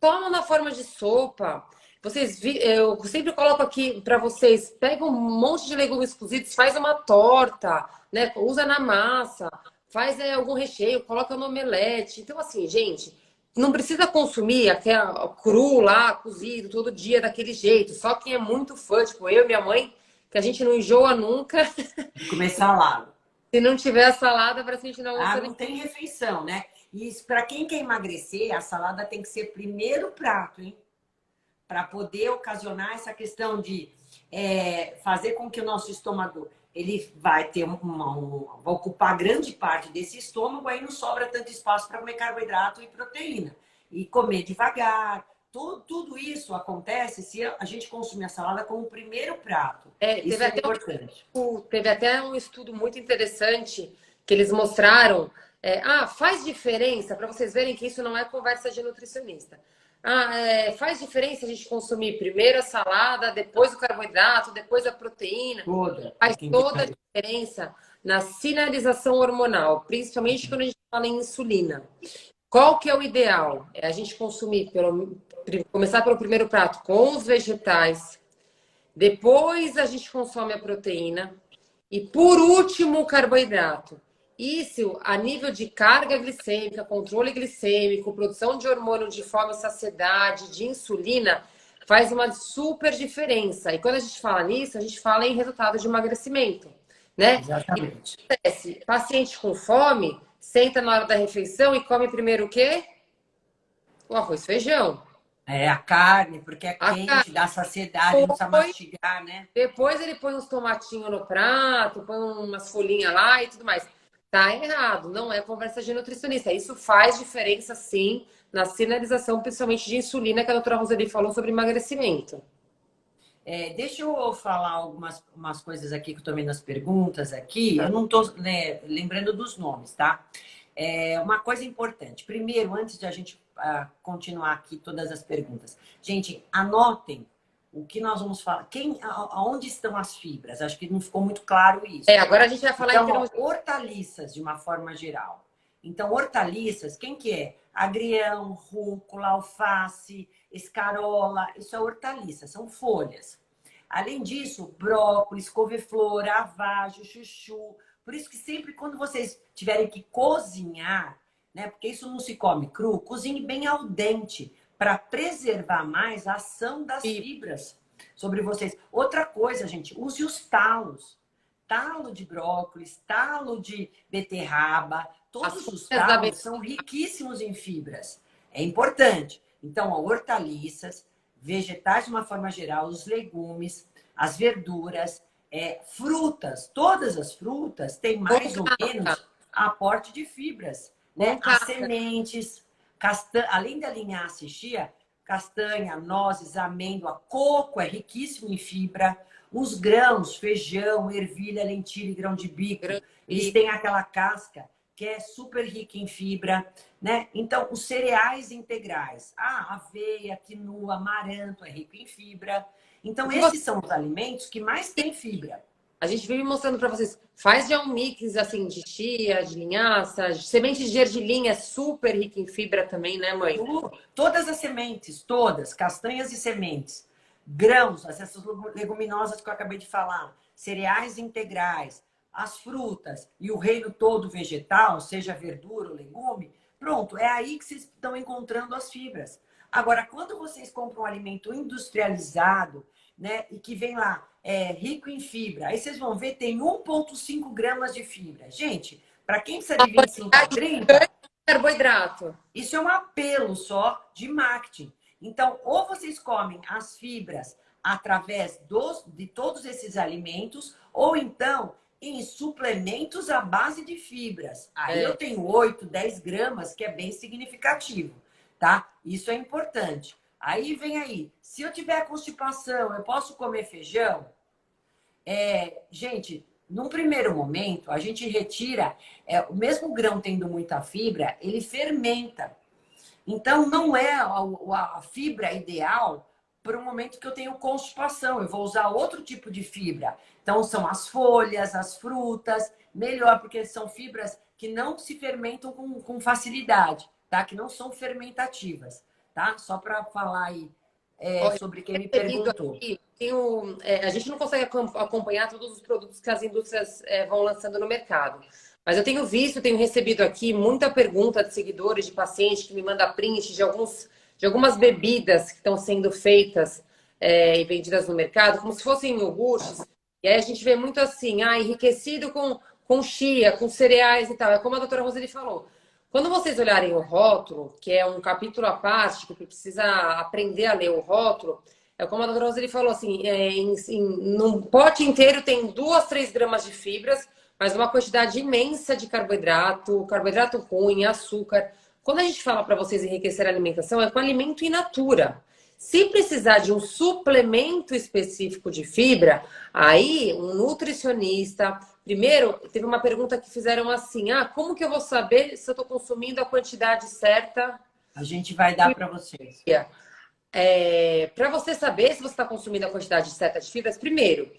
A: Toma na forma de sopa. Eu sempre coloco aqui para vocês, pega um monte de legumes cozidos, faz uma torta, né? Usa na massa, faz algum recheio, coloca no omelete. Então, assim, gente, não precisa consumir aquela cru lá, cozido, todo dia daquele jeito. Só quem é muito fã, tipo eu e minha mãe, que a gente não enjoa nunca.
B: Comer salada.
A: Se não tiver a salada, parece que a gente não
B: não tem refeição, né? E para quem quer emagrecer, a salada tem que ser primeiro prato, hein? Para poder ocasionar essa questão de fazer com que o nosso estômago ele vai ter vai ocupar grande parte desse estômago, aí não sobra tanto espaço para comer carboidrato e proteína. E comer devagar. Tudo isso acontece se a gente consumir a salada como primeiro prato. Isso é importante.
A: Teve até um estudo muito interessante que eles mostraram. Faz diferença, para vocês verem que isso não é conversa de nutricionista. Faz diferença a gente consumir primeiro a salada, depois o carboidrato, depois a proteína. Faz toda a diferença na sinalização hormonal, principalmente quando a gente fala em insulina. Qual que é o ideal? É a gente consumir, começar pelo primeiro prato com os vegetais, depois a gente consome a proteína e, por último, o carboidrato. Isso, a nível de carga glicêmica, controle glicêmico, produção de hormônio de fome e saciedade, de insulina, faz uma super diferença. E quando a gente fala nisso, a gente fala em resultado de emagrecimento, né?
B: Exatamente.
A: E acontece, paciente com fome, senta na hora da refeição e come primeiro o quê? O arroz e feijão.
B: A carne, porque é quente, dá saciedade, não precisa mastigar, né?
A: Depois ele põe uns tomatinhos no prato, põe umas folhinhas lá e tudo mais. Tá errado, não é conversa de nutricionista. Isso faz diferença, sim, na sinalização, principalmente de insulina, que a doutora Roseli falou sobre emagrecimento.
B: Deixa eu falar umas coisas aqui que eu tomei nas perguntas aqui. Eu não estou, né, lembrando dos nomes, tá? Uma coisa importante. Primeiro, antes de a gente continuar aqui todas as perguntas. Gente, anotem o que nós vamos falar. Aonde estão as fibras? Acho que não ficou muito claro isso.
A: Agora a gente vai falar em
B: Então, ó,
A: termos.
B: hortaliças de uma forma geral. Então, hortaliças, quem que é? Agrião, rúcula, alface, escarola, isso é hortaliça, são folhas. Além disso, brócolis, couve-flor, avágio, chuchu. Por isso que sempre quando vocês tiverem que cozinhar, né, porque isso não se come cru, cozinhe bem al dente para preservar mais a ação das fibras sobre vocês. Outra coisa, gente, use os talos. Talo de brócolis, talo de beterraba,
A: As
B: todos os
A: folhas da
B: talos são riquíssimos em fibras. É importante. Então, ó, hortaliças, vegetais de uma forma geral, os legumes, as verduras, frutas, todas as frutas têm mais ou menos aporte de fibras, né? As sementes, além da linhaça e chia, castanha, nozes, amêndoa, coco é riquíssimo em fibra. Os grãos, feijão, ervilha, lentilha e grão de bico, eles têm aquela casca que é super rica em fibra, né? Então, os cereais integrais, aveia, quinoa, amaranto é rico em fibra. Então, esses são os alimentos que mais têm fibra.
A: A gente vive mostrando para vocês, faz já um mix assim de chia, de linhaça, semente de gergelim é super rica em fibra também, né, mãe?
B: Todas as sementes, todas, castanhas e sementes, grãos, essas leguminosas que eu acabei de falar, cereais integrais, as frutas e o reino todo vegetal, seja verdura ou legume, pronto, é aí que vocês estão encontrando as fibras. Agora, quando vocês compram um alimento industrializado, né, e que vem lá, rico em fibra, aí vocês vão ver, tem 1,5 gramas de fibra. Gente, para quem precisa de 25 a 30,
A: carboidrato.
B: isso é um apelo só de marketing. Então, ou vocês comem as fibras através de todos esses alimentos, ou então em suplementos à base de fibras. Aí eu tenho 8, 10 gramas, que é bem significativo, tá? Isso é importante. Aí vem aí, se eu tiver constipação, eu posso comer feijão? Gente, num primeiro momento, a gente retira, o mesmo grão tendo muita fibra, ele fermenta. Então, não é a fibra ideal para o momento que eu tenho constipação. Eu vou usar outro tipo de fibra. Então, são as folhas, as frutas, melhor, porque são fibras que não se fermentam com facilidade, tá? Que não são fermentativas, tá? Só para falar aí sobre quem me perguntou.
A: Aqui, a gente não consegue acompanhar todos os produtos que as indústrias vão lançando no mercado. Mas eu tenho visto, tenho recebido aqui muita pergunta de seguidores, de pacientes que me mandam print de algumas bebidas que estão sendo feitas e vendidas no mercado, como se fossem iogurtes. E aí a gente vê muito assim, enriquecido com chia, com cereais e tal. É como a doutora Roseli falou. Quando vocês olharem o rótulo, que é um capítulo à parte, que precisa aprender a ler o rótulo, é como a doutora Roseli falou, assim, num pote inteiro tem 2, 3 gramas de fibras, mas uma quantidade imensa de carboidrato, carboidrato ruim, açúcar. Quando a gente fala para vocês enriquecer a alimentação, é com alimento in natura. Se precisar de um suplemento específico de fibra, aí um nutricionista. Primeiro, teve uma pergunta que fizeram assim: como que eu vou saber se eu estou consumindo a quantidade certa?
B: A gente vai dar para vocês.
A: Para você saber se você está consumindo a quantidade certa de fibras, primeiro,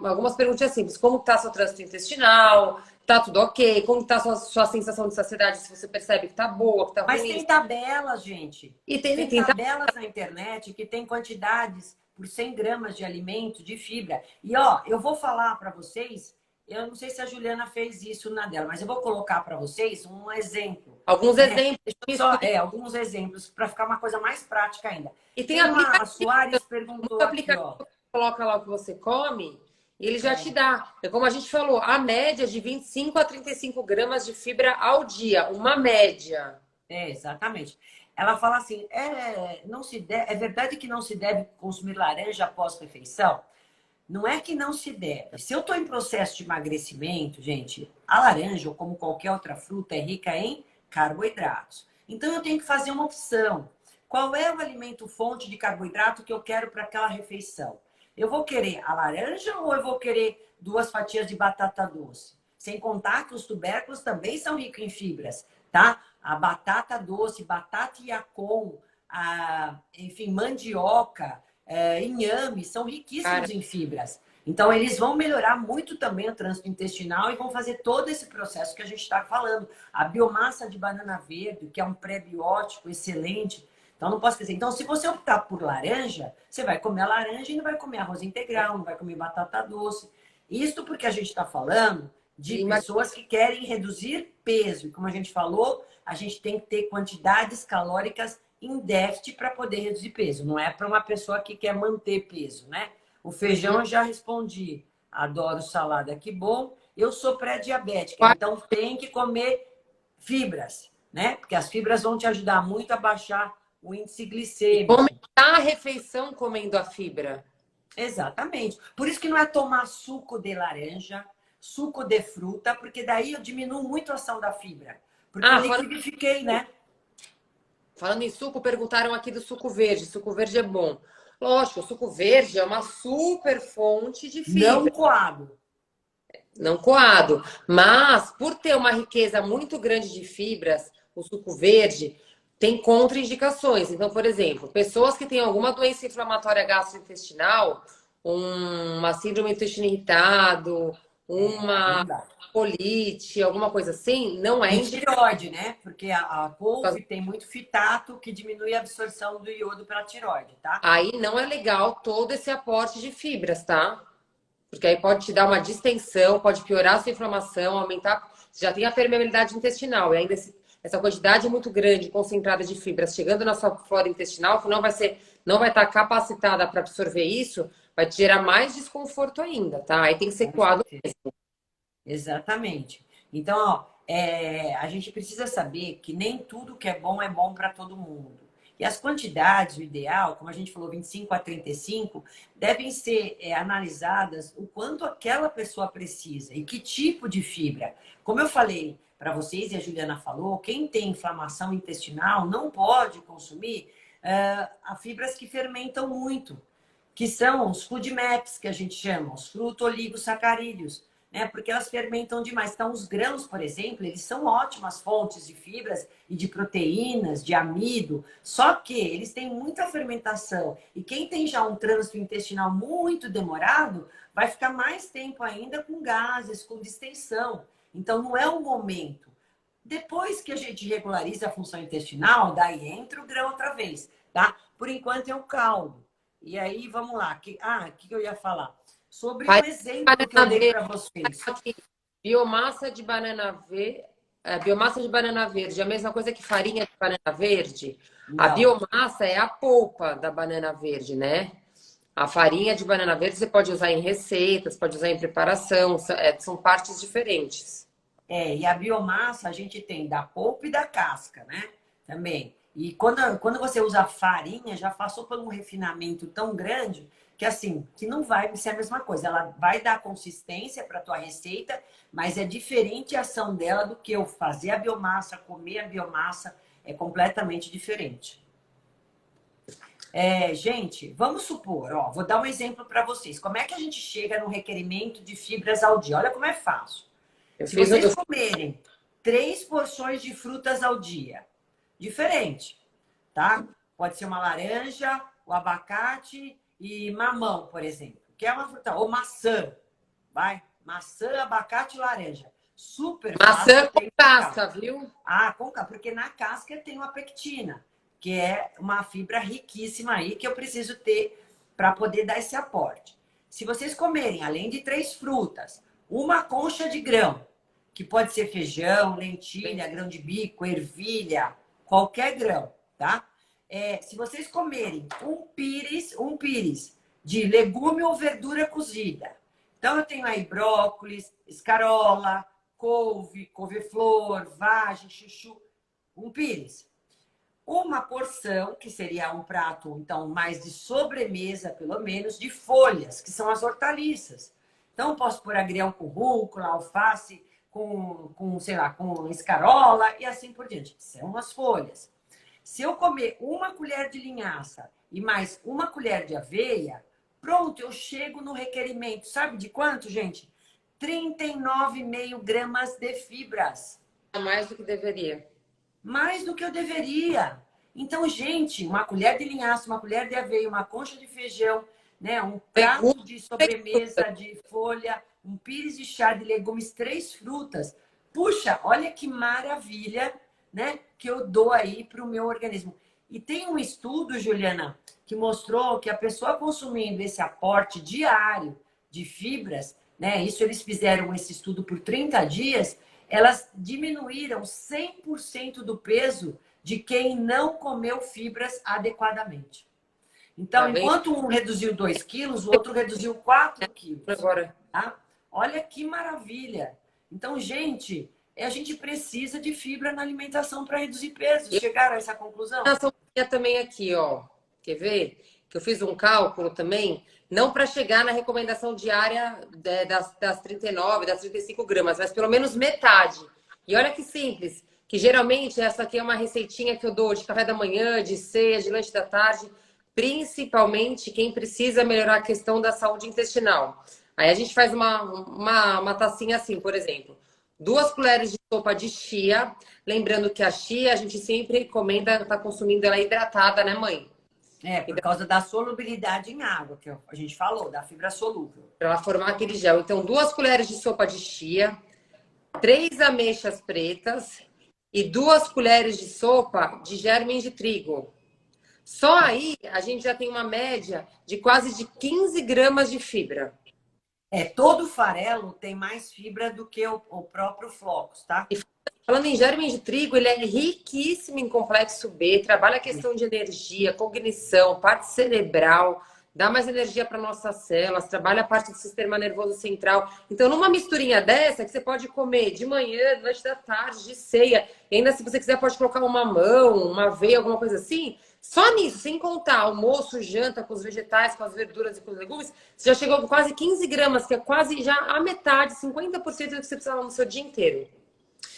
A: algumas perguntas simples. Como está seu trânsito intestinal? Tá tudo ok? Como está sua sensação de saciedade? Se você percebe que tá boa, que tá ruim?
B: Mas tem tabelas, gente.
A: E
B: tem tabelas na internet que tem quantidades por 100 gramas de alimento, de fibra. E, ó, eu vou falar para vocês, eu não sei se a Juliana fez isso na dela, mas eu vou colocar para vocês um exemplo.
A: Alguns exemplos.
B: Alguns exemplos, para ficar uma coisa mais prática ainda.
A: E tem
B: a Soares perguntou aqui, ó.
A: Coloca lá o que você come e ele já te dá. É como a gente falou, a média de 25 a 35 gramas de fibra ao dia. Uma média.
B: Exatamente. Ela fala assim, é verdade que não se deve consumir laranja após refeição? Não é que não se deve. Se eu estou em processo de emagrecimento, gente, a laranja, ou como qualquer outra fruta, é rica em carboidratos. Então eu tenho que fazer uma opção. Qual é o alimento fonte de carboidrato que eu quero para aquela refeição? Eu vou querer a laranja ou eu vou querer 2 fatias de batata doce? Sem contar que os tubérculos também são ricos em fibras, tá? A batata doce, batata Yacon, enfim, mandioca, inhame, são
A: Cara,
B: riquíssimos em fibras. Então, eles vão melhorar muito também o trânsito intestinal e vão fazer todo esse processo que a gente está falando. A biomassa de banana verde, que é um pré-biótico excelente. Então, não posso dizer. Então, se você optar por laranja, você vai comer a laranja e não vai comer arroz integral, não vai comer batata doce. Isso porque a gente está falando de
A: e
B: pessoas que querem reduzir peso. E como a gente falou, a gente tem que ter quantidades calóricas em déficit para poder reduzir peso. Não é para uma pessoa que quer manter peso, né? O feijão eu já respondi. Adoro salada, que bom. Eu sou pré-diabética, então tem que comer fibras, né? Porque as fibras vão te ajudar muito a baixar o índice glicêmico.
A: aumentar a refeição comendo a fibra.
B: Exatamente. Por isso que não é tomar suco de laranja, suco de fruta, porque daí eu diminuo muito a ação da fibra. Porque eu
A: Ah,
B: liquidifiquei, né?
A: falando em suco, perguntaram aqui do suco verde. Suco verde é bom. Lógico, o suco verde é uma super fonte de
B: Não
A: fibra,
B: coado.
A: não coado. Mas, por ter uma riqueza muito grande de fibras, o suco verde tem contraindicações. Então, por exemplo, pessoas que têm alguma doença inflamatória gastrointestinal, uma síndrome do intestino irritado, uma
B: Não dá.
A: colite, alguma coisa assim, não é
B: E
A: indicado.
B: tireoide, né? Porque a couve tem muito fitato que diminui a absorção do iodo pela tireoide, tá?
A: Aí não é legal todo esse aporte de fibras, tá? Porque aí pode te dar uma distensão, pode piorar a sua inflamação, aumentar. Você já tem a permeabilidade intestinal, e ainda essa quantidade muito grande, concentrada de fibras chegando na sua flora intestinal, que não vai estar capacitada para absorver isso, vai te gerar mais desconforto ainda, tá? Aí tem que ser
B: Com
A: coado.
B: certeza. Exatamente. Então, ó, a gente precisa saber que nem tudo que é bom para todo mundo. E as quantidades, o ideal, como a gente falou, 25 a 35, devem ser analisadas o quanto aquela pessoa precisa e que tipo de fibra. Como eu falei para vocês e a Juliana falou, quem tem inflamação intestinal não pode consumir fibras que fermentam muito, que são os food maps, que a gente chama, os fruto-oligosacarídeos, né? Porque elas fermentam demais. Então, os grãos, por exemplo, eles são ótimas fontes de fibras e de proteínas, de amido, só que eles têm muita fermentação. E quem tem já um trânsito intestinal muito demorado, vai ficar mais tempo ainda com gases, com distensão. Então, não é o momento. Depois que a gente regulariza a função intestinal, daí entra o grão outra vez, tá? Por enquanto é o caldo. E aí, vamos lá. Que eu ia falar? Sobre um
A: Farinha de
B: exemplo que eu
A: banana
B: dei
A: verde,
B: para vocês.
A: aqui, biomassa de banana verde, biomassa de banana verde, é a mesma coisa que farinha de banana verde. A
B: Não.
A: biomassa é a polpa da banana verde, né? A farinha de banana verde você pode usar em receitas, pode usar em preparação, são partes diferentes.
B: E a biomassa a gente tem da polpa e da casca, né? Também. E quando você usa farinha, já passou por um refinamento tão grande que assim, que não vai ser a mesma coisa. Ela vai dar consistência para a tua receita, mas é diferente a ação dela do que eu fazer a biomassa, comer a biomassa, é completamente diferente. Gente, vamos supor, ó, vou dar um exemplo para vocês. Como é que a gente chega no requerimento de fibras ao dia? Olha como é fácil.
A: Eu
B: Se
A: fiz, eu
B: vocês comerem 3 porções de frutas ao dia, diferente, tá? Pode ser uma laranja, o abacate e mamão, por exemplo, que é uma fruta, ou maçã, vai? Maçã, abacate e laranja. Super fácil,
A: maçã com
B: tem local.
A: casca, viu?
B: Porque na casca tem uma pectina, que é uma fibra riquíssima aí que eu preciso ter para poder dar esse aporte. Se vocês comerem, além de 3 frutas, uma concha de grão, que pode ser feijão, lentilha, grão de bico, ervilha, qualquer grão, tá? Se vocês comerem um pires de legume ou verdura cozida. Então, eu tenho aí brócolis, escarola, couve-flor, vagem, chuchu, um pires. uma porção, que seria um prato, então, mais de sobremesa, pelo menos, de folhas, que são as hortaliças. Então, eu posso pôr agrião com rúcula, alface, sei lá, com escarola e assim por diante. São as folhas. Se eu comer uma colher de linhaça e mais uma colher de aveia, pronto, eu chego no requerimento. Sabe de quanto, gente? 39,5 gramas de fibras.
A: A mais do que deveria.
B: Mais do que eu deveria. Então, gente, uma colher de linhaça, uma colher de aveia, uma concha de feijão, né? Um prato
A: Legumes,
B: de sobremesa de folha, um pires de chá de legumes, 3 frutas. Puxa, olha que maravilha, né? Que eu dou aí para o meu organismo. E tem um estudo, Juliana, que mostrou que a pessoa consumindo esse aporte diário de fibras, né? Isso eles fizeram esse estudo por 30 dias, elas diminuíram 100% do peso de quem não comeu fibras adequadamente.
A: tá
B: Então,
A: vendo?
B: enquanto um reduziu 2 quilos, o outro reduziu 4 quilos.
A: Agora.
B: Tá? Olha que maravilha. Então, gente, a gente precisa de fibra na alimentação para reduzir peso. Chegaram a essa conclusão?
A: A também aqui, ó. Quer ver? Que eu fiz um cálculo também, não para chegar na recomendação diária das 39, das 35 gramas, mas pelo menos metade. E olha que simples, que geralmente essa aqui é uma receitinha que eu dou de café da manhã, de ceia, de lanche da tarde, principalmente quem precisa melhorar a questão da saúde intestinal. Aí a gente faz uma tacinha assim, por exemplo. 2 colheres de sopa de chia. Lembrando que a chia a gente sempre recomenda estar consumindo ela hidratada, né, mãe?
B: É, por causa da solubilidade em água, que a gente falou, da fibra solúvel.
A: Para ela formar aquele gel. Então, 2 colheres de sopa de chia, 3 ameixas pretas e 2 colheres de sopa de germes de trigo. Só aí a gente já tem uma média de quase de 15 gramas de fibra.
B: É, todo farelo tem mais fibra do que o próprio flocos, tá?
A: E falando em germe de trigo, ele é riquíssimo em complexo B, trabalha a questão de energia, cognição, parte cerebral, dá mais energia para nossas células, trabalha a parte do sistema nervoso central. Então, numa misturinha dessa, que você pode comer de manhã, durante da tarde, de ceia, e ainda se você quiser pode colocar uma mamão, uma aveia, alguma coisa assim, só nisso, sem contar almoço, janta, com os vegetais, com as verduras e com os legumes, você já chegou com quase 15 gramas, que é quase já a metade, 50% do que você precisava no seu dia inteiro.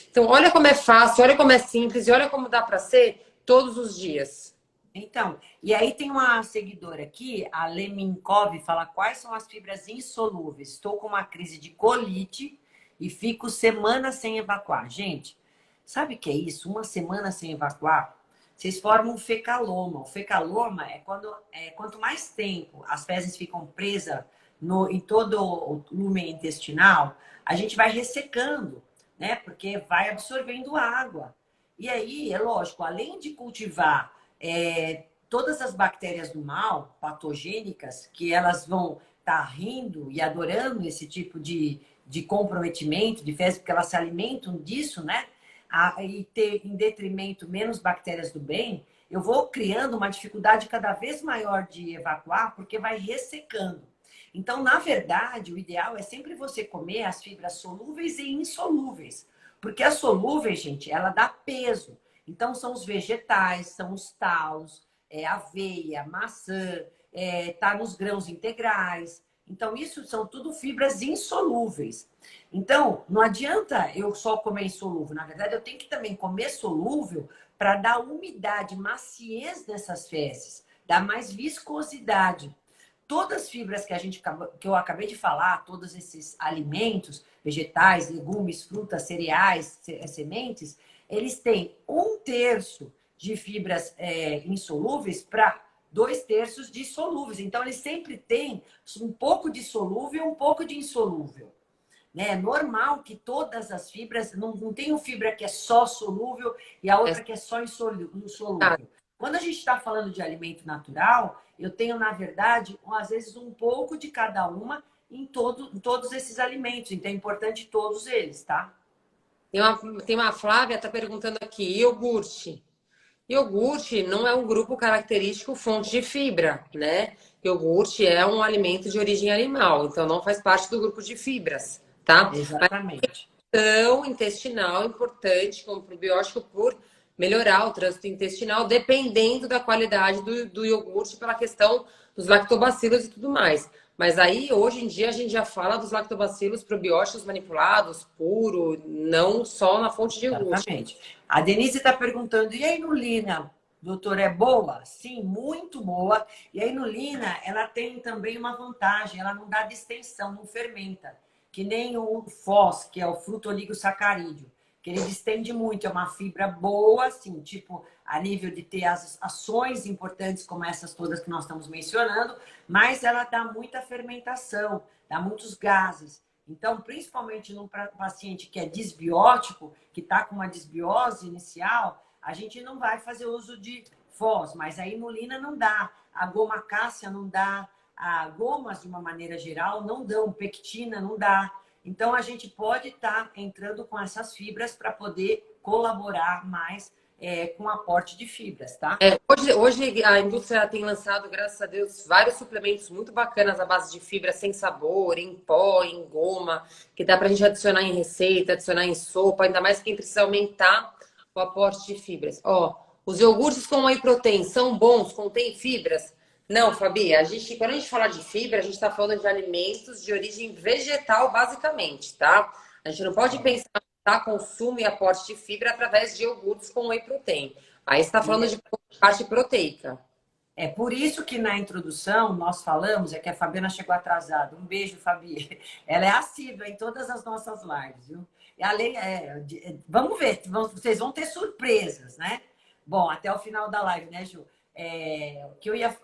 A: Então, olha como é fácil, olha como é simples e olha como dá para ser todos os dias.
B: Então, e aí tem uma seguidora aqui, a Leminkov, fala quais são as fibras insolúveis. Estou com uma crise de colite e fico semanas sem evacuar. Gente, sabe o que é isso? Uma semana sem evacuar, vocês formam um fecaloma. O fecaloma é quanto mais tempo as fezes ficam presas em todo o lumen intestinal, a gente vai ressecando, né? Porque vai absorvendo água. E aí, é lógico, além de cultivar todas as bactérias do mal, patogênicas, que elas vão estar rindo e adorando esse tipo de comprometimento de fezes, porque elas se alimentam disso, né? E ter em detrimento menos bactérias do bem, eu vou criando uma dificuldade cada vez maior de evacuar, porque vai ressecando. Então, na verdade, o ideal é sempre você comer as fibras solúveis e insolúveis. Porque as solúveis, gente, ela dá peso. Então, são os vegetais, são os talos, aveia, maçã, tá nos grãos integrais. Então, isso são tudo fibras insolúveis. Então, não adianta eu só comer insolúvel. Na verdade, eu tenho que também comer solúvel para dar umidade, maciez nessas fezes, dar mais viscosidade. Todas as fibras que eu acabei de falar, todos esses alimentos, vegetais, legumes, frutas, cereais, sementes, eles têm 1/3 de fibras insolúveis para 2/3 de solúveis. Então, eles sempre têm um pouco de solúvel e um pouco de insolúvel. Né? É normal que todas as fibras, não tem fibra que é só solúvel e a outra que é só insolúvel. Quando a gente está falando de alimento natural, eu tenho, na verdade, às vezes um pouco de cada uma em todos esses alimentos. Então, é importante todos eles, tá?
A: Tem uma Flávia tá perguntando aqui, iogurte. Iogurte não é um grupo característico fonte de fibra, né? Iogurte é um alimento de origem animal, então não faz parte do grupo de fibras, tá?
B: Exatamente.
A: Tão intestinal importante como probiótico por melhorar o trânsito intestinal, dependendo da qualidade do iogurte, pela questão dos lactobacilos e tudo mais. Mas aí, hoje em dia, a gente já fala dos lactobacilos probióticos manipulados, puro, não só na fonte de iogurte.
B: Exatamente. A Denise está perguntando, e a inulina, doutor, é boa? Sim, muito boa. E a inulina, ela tem também uma vantagem, ela não dá distensão, não fermenta. Que nem o FOS, que é o fruto oligosacarídeo, que ele distende muito, é uma fibra boa, assim, tipo, a nível de ter as ações importantes como essas todas que nós estamos mencionando, mas ela dá muita fermentação, dá muitos gases. Então, principalmente num paciente que é disbiótico, que está com uma disbiose inicial, a gente não vai fazer uso de FOS, mas a inulina não dá, a goma cássia não dá, a gomas, de uma maneira geral, não dão, pectina não dá. Então, a gente pode estar entrando com essas fibras para poder colaborar mais com o aporte de fibras, tá?
A: Hoje a indústria tem lançado, graças a Deus, vários suplementos muito bacanas à base de fibra sem sabor, em pó, em goma, que dá pra gente adicionar em receita, adicionar em sopa, ainda mais quem precisa aumentar o aporte de fibras. Ó, os iogurtes com whey protein são bons, contêm fibras? Não, Fabi, quando a gente fala de fibra, a gente está falando de alimentos de origem vegetal, basicamente, tá? A gente não pode pensar tá, consumo e aporte de fibra através de iogurtes com whey protein. Aí você está falando de parte proteica.
B: É por isso que na introdução nós falamos, é que a Fabiana chegou atrasada. Um beijo, Fabi. Ela é assídua em todas as nossas lives, viu? E além, vamos ver, vocês vão ter surpresas, né? Bom, até o final da live, né, Ju?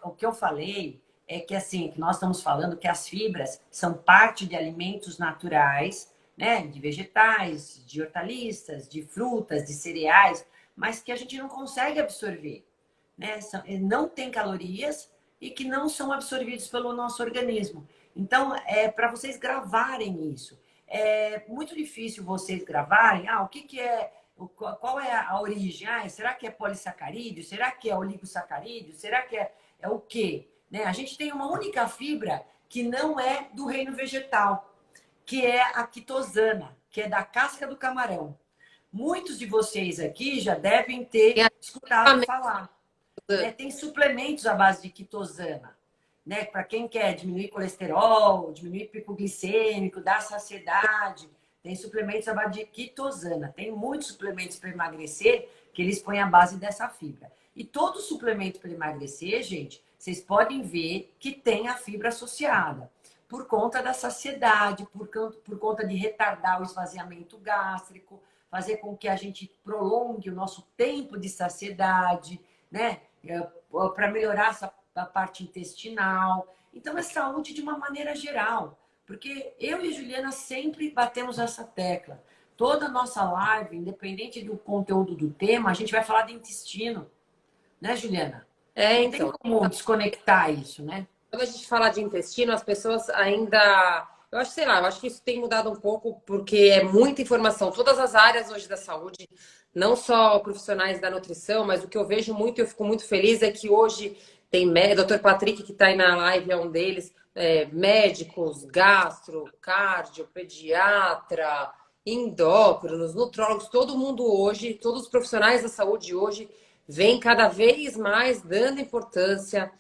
B: O que eu falei é que assim, que nós estamos falando que as fibras são parte de alimentos naturais, né? De vegetais, de hortaliças, de frutas, de cereais, mas que a gente não consegue absorver, né? Não tem calorias e que não são absorvidos pelo nosso organismo. Então, para vocês gravarem isso. É muito difícil vocês gravarem. O que é, qual é a origem? Será que é polissacarídeo? Será que é oligosacarídeo? Será que é o quê? Né? A gente tem uma única fibra que não é do reino vegetal, que é a quitosana, que é da casca do camarão. Muitos de vocês aqui já devem ter escutado falar. Tem suplementos à base de quitosana, né? Para quem quer diminuir colesterol, diminuir pico glicêmico, dar saciedade, tem suplementos à base de quitosana. Tem muitos suplementos para emagrecer que eles põem a base dessa fibra. E todo suplemento para emagrecer, gente, vocês podem ver que tem a fibra associada. Por conta da saciedade, por conta de retardar o esvaziamento gástrico, fazer com que a gente prolongue o nosso tempo de saciedade, né? Para melhorar a parte intestinal. Então, é saúde de uma maneira geral. Porque eu e a Juliana sempre batemos essa tecla. Toda a nossa live, independente do conteúdo do tema, a gente vai falar de intestino. Né, Juliana? Não tem
A: Então.
B: como desconectar isso, né?
A: Quando a gente fala de intestino, as pessoas ainda. Eu acho, sei lá, eu acho que isso tem mudado um pouco porque é muita informação. Todas as áreas hoje da saúde, não só profissionais da nutrição, mas o que eu vejo muito e eu fico muito feliz é que hoje tem Dr. Patrick, que está aí na live, é um deles, médicos, gastro, cardio, pediatra, endócrinos, nutrólogos, todo mundo hoje, todos os profissionais da saúde hoje, vêm cada vez mais dando importância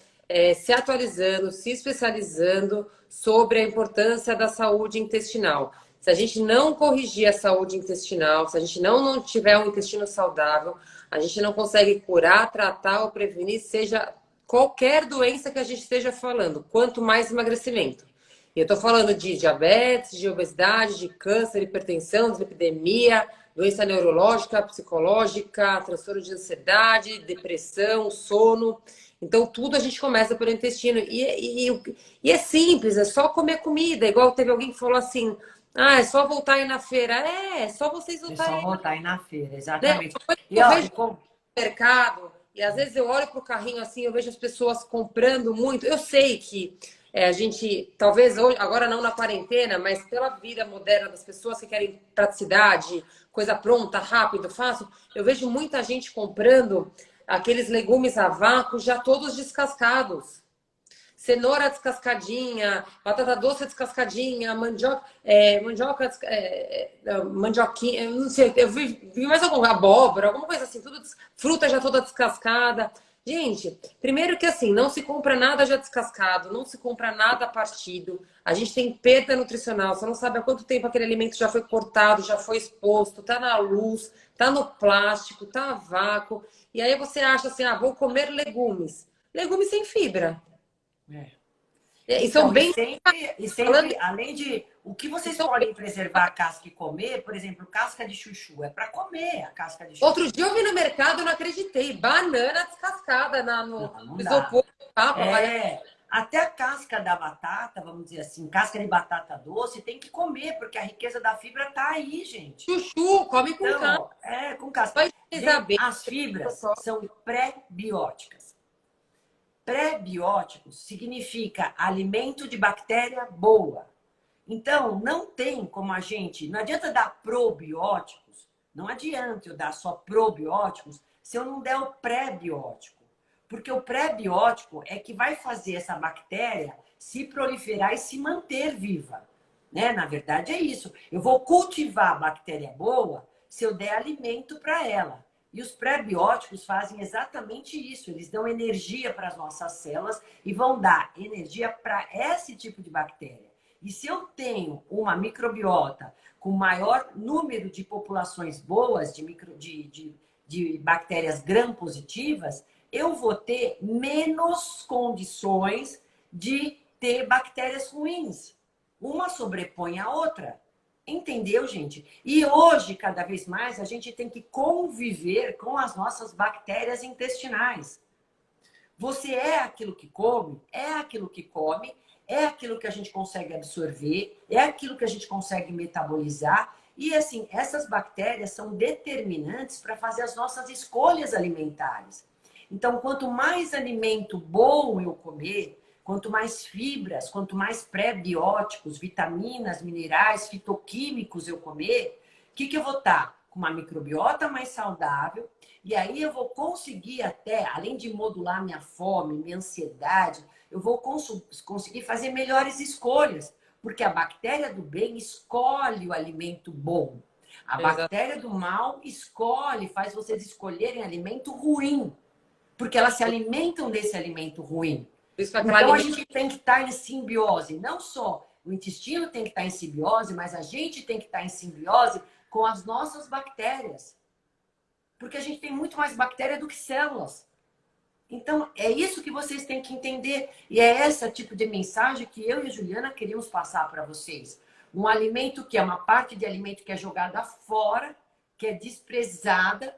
A: se atualizando, se especializando sobre a importância da saúde intestinal. Se a gente não corrigir a saúde intestinal, se a gente não tiver um intestino saudável, a gente não consegue curar, tratar ou prevenir, seja qualquer doença que a gente esteja falando, quanto mais emagrecimento. E eu estou falando de diabetes, de obesidade, de câncer, hipertensão, dislipidemia, doença neurológica, psicológica, transtorno de ansiedade, depressão, sono. Então, tudo a gente começa pelo intestino. E é simples, é só comer comida. Igual teve alguém que falou assim, é só voltar aí na feira. É só vocês
B: É
A: voltarem
B: só
A: aí,
B: voltar aí na feira,
A: né?
B: exatamente. E,
A: Eu
B: ó,
A: vejo no mercado, e às vezes eu olho para o carrinho assim, eu vejo as pessoas comprando muito. Eu sei que a gente, talvez hoje, agora não na quarentena, mas pela vida moderna das pessoas que querem praticidade, coisa pronta, rápido, fácil, eu vejo muita gente comprando aqueles legumes a vácuo já todos descascados. cenoura descascadinha, batata doce descascadinha, mandioquinha, eu não sei, eu vi mais alguma abóbora, alguma coisa assim, tudo, fruta já toda descascada. Gente, primeiro que assim, não se compra nada já descascado, não se compra nada partido. A gente tem perda nutricional, você não sabe há quanto tempo aquele alimento já foi cortado, já foi exposto, tá na luz, tá no plástico, tá a vácuo. E aí você acha assim, ah, vou comer legumes. Legumes sem fibra.
B: É.
A: E são
B: Então, e
A: bem
B: sempre, e
A: falando,
B: sempre, além de o que
A: e
B: vocês
A: são bem...
B: podem preservar a casca e comer, por exemplo, casca de chuchu, é para comer a casca de chuchu.
A: Outro dia eu vi no mercado, eu não acreditei. Banana descascada no
B: Não, não dá.
A: isopor. Tá, trabalhando
B: É, até a casca da batata, vamos dizer assim, casca de batata doce, tem que comer, porque a riqueza da fibra tá aí, gente.
A: chuchu, come com calma.
B: Então, com casca.
A: Vai higienizar
B: Gente,
A: bem.
B: as fibras são pré-bióticas. Pré-bióticos significa alimento de bactéria boa. Então, não tem como a gente. Não adianta dar probióticos, não adianta eu dar só probióticos se eu não der o pré-biótico. Porque o pré-biótico é que vai fazer essa bactéria se proliferar e se manter viva. Né? Na verdade, é isso. Eu vou cultivar a bactéria boa se eu der alimento para ela. E os pré-bióticos fazem exatamente isso. Eles dão energia para as nossas células e vão dar energia para esse tipo de bactéria. E se eu tenho uma microbiota com maior número de populações boas de bactérias gram-positivas, eu vou ter menos condições de ter bactérias ruins. Uma sobrepõe a outra. Entendeu, gente? E hoje, cada vez mais, a gente tem que conviver com as nossas bactérias intestinais. Você é aquilo que come, é aquilo que come, é aquilo que a gente consegue absorver, é aquilo que a gente consegue metabolizar. E, assim, essas bactérias são determinantes para fazer as nossas escolhas alimentares. Então, quanto mais alimento bom eu comer, quanto mais fibras, quanto mais pré-bióticos, vitaminas, minerais, fitoquímicos eu comer, o que eu vou estar? Com uma microbiota mais saudável, e aí eu vou conseguir até, além de modular minha fome, minha ansiedade, eu vou conseguir fazer melhores escolhas, porque a bactéria do bem escolhe o alimento bom. A
A: Exato.
B: bactéria do mal escolhe, faz vocês escolherem alimento ruim, porque elas se alimentam desse alimento ruim.
A: Por isso que aquela
B: Então a
A: alimentação.
B: gente tem que estar em simbiose, não só o intestino tem que estar em simbiose, mas a gente tem que estar em simbiose com as nossas bactérias. Porque a gente tem muito mais bactéria do que células. Então, é isso que vocês têm que entender. E é esse tipo de mensagem que eu e a Juliana queríamos passar para vocês. Um alimento que é uma parte de alimento que é jogada fora, que é desprezada,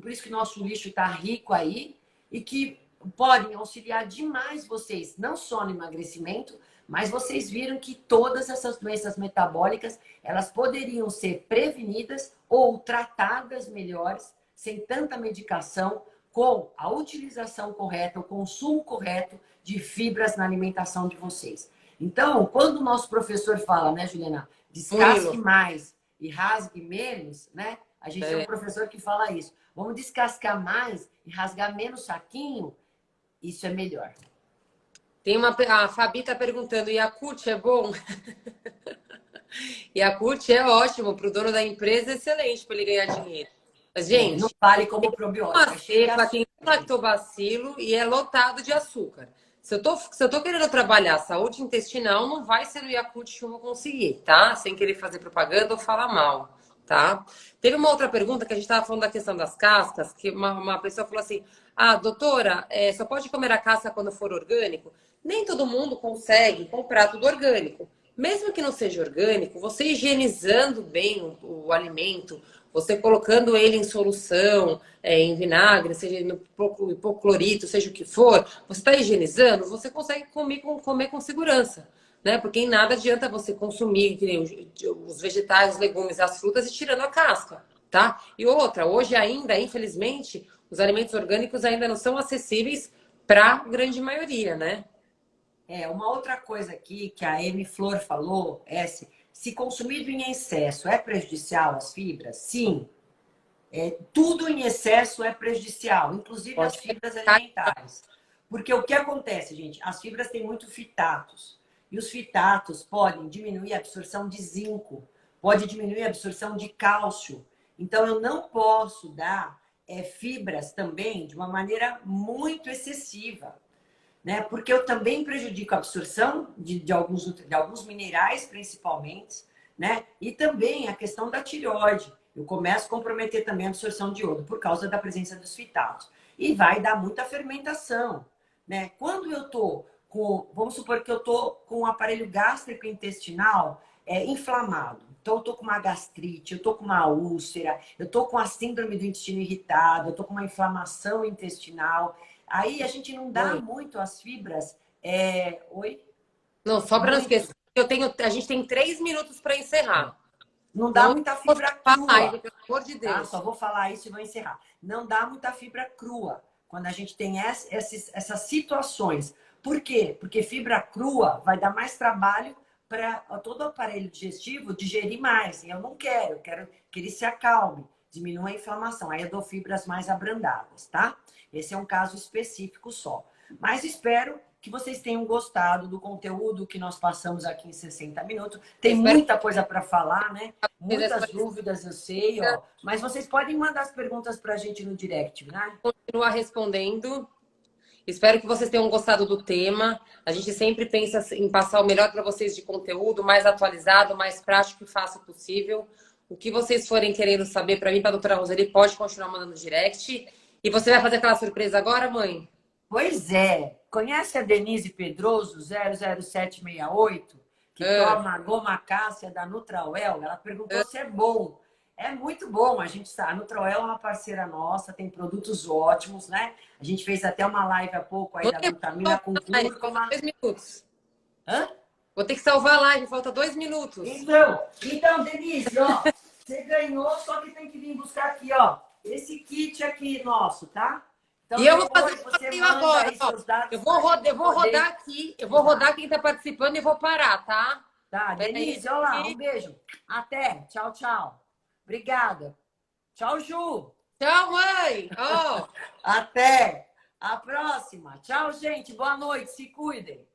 B: por isso que nosso lixo está rico aí, e que podem auxiliar demais vocês, não só no emagrecimento, mas vocês viram que todas essas doenças metabólicas, elas poderiam ser prevenidas ou tratadas melhores, sem tanta medicação, com a utilização correta, o consumo correto de fibras na alimentação de vocês. Então, quando o nosso professor fala, né, Juliana, descasque
A: Murilo,
B: mais e rasgue menos, né? A gente tem um
A: é,
B: professor que fala isso. Vamos descascar mais e rasgar menos saquinho, isso é melhor.
A: tem uma. A Fabi tá perguntando: Yakult é bom? Yakult é ótimo para o dono da empresa, é excelente para ele ganhar dinheiro. Mas,
B: Não
A: gente,
B: vale como
A: uma
B: probiótico, é cheio de
A: cepa, tem
B: açúcar, gente.
A: lactobacilo e é lotado de açúcar. Se eu tô querendo trabalhar saúde intestinal, não vai ser o Yakult que eu vou conseguir, tá? Sem querer fazer propaganda ou falar mal, tá? Teve uma outra pergunta que a gente estava falando da questão das cascas, que uma pessoa falou assim: ah, doutora, só pode comer a casca quando for orgânico? Nem todo mundo consegue comprar tudo orgânico. Mesmo que não seja orgânico, você higienizando bem o alimento, você colocando ele em solução, em vinagre, seja no hipoclorito, seja o que for, você está higienizando, você consegue comer com segurança. Né? Porque em nada adianta você consumir que nem os vegetais, os legumes, as frutas e tirando a casca. Tá? E outra, hoje ainda, infelizmente, os alimentos orgânicos ainda não são acessíveis para a grande maioria, né?
B: Uma outra coisa aqui que a Amy Flor falou é se consumido em excesso é prejudicial às fibras? Sim. Tudo em excesso é prejudicial, inclusive as
A: Pode
B: fibras
A: ficar
B: alimentares. Porque o que acontece, gente? As fibras têm muito fitatos. E os fitatos podem diminuir a absorção de zinco, pode diminuir a absorção de cálcio. Então, eu não posso dar fibras também de uma maneira muito excessiva, né? Porque eu também prejudico a absorção de alguns minerais, principalmente, né? E também a questão da tireoide. Eu começo a comprometer também a absorção de iodo por causa da presença dos fitatos. E vai dar muita fermentação, né? Quando eu tô com, vamos supor que eu tô com o aparelho gástrico intestinal inflamado. Então, eu tô com uma gastrite, eu tô com uma úlcera, eu tô com a síndrome do intestino irritado, eu tô com uma inflamação intestinal. Aí a gente não dá
A: Mãe,
B: muito as fibras. Oi?
A: não, só para não
B: Muito.
A: esquecer, a gente tem 3 minutos para encerrar.
B: Não dá
A: Não
B: muita
A: vou
B: fibra
A: salvar a live,
B: crua,
A: pelo amor de
B: tá?
A: Deus.
B: Só vou falar isso e vou encerrar. Não dá muita fibra crua quando a gente tem essas situações. Por quê? Porque fibra crua vai dar mais trabalho para todo o aparelho digestivo digerir mais. E eu não quero, eu quero que ele se acalme, diminua a inflamação. Aí eu dou fibras mais abrandadas, tá? Esse é um caso específico só. Mas espero que vocês tenham gostado do conteúdo que nós passamos aqui em 60 minutos.
A: Eu
B: Tem
A: espero
B: muita coisa para falar, né?
A: que vocês
B: Muitas dúvidas, eu sei, ó. Mas vocês podem mandar as perguntas para a gente no direct, né?
A: continuar respondendo. Espero que vocês tenham gostado do tema. A gente sempre pensa em passar o melhor para vocês de conteúdo, mais atualizado, mais prático e fácil possível. O que vocês forem querendo saber para mim, para a doutora Roseli, pode continuar mandando direct. E você vai fazer aquela surpresa agora, mãe?
B: Pois é. Conhece a Denise Pedroso, 00768, que
A: Ah,
B: toma goma cássia da Nutrauel? Ela perguntou se é bom. É muito bom, a gente sabe. A Nutrauel é uma parceira nossa, tem produtos ótimos, né? A gente fez até uma live há pouco aí
A: vou
B: da
A: ter que
B: glutamina
A: salvar
B: com
A: a live, falta
B: cúrcuma.
A: 2 minutos.
B: Hã?
A: Vou ter que salvar a live, falta 2 minutos.
B: Então, Denise, ó, você ganhou, só que tem que vir buscar aqui, ó, esse kit aqui nosso, tá? Então,
A: E eu vou fazer
B: depois
A: o
B: você
A: sorteio
B: manda
A: agora,
B: aí
A: ó.
B: seus dados
A: Eu
B: pra
A: vou,
B: gente
A: eu vou rodar
B: poder
A: aqui, eu vou
B: usar.
A: rodar quem está participando e vou parar, tá?
B: Tá,
A: Peraí.
B: Denise, ó lá, um beijo. Até, tchau, tchau. Obrigada. Tchau, Ju.
A: Tchau, mãe! Ó.
B: Até a próxima. Tchau, gente. Boa noite. Se cuidem.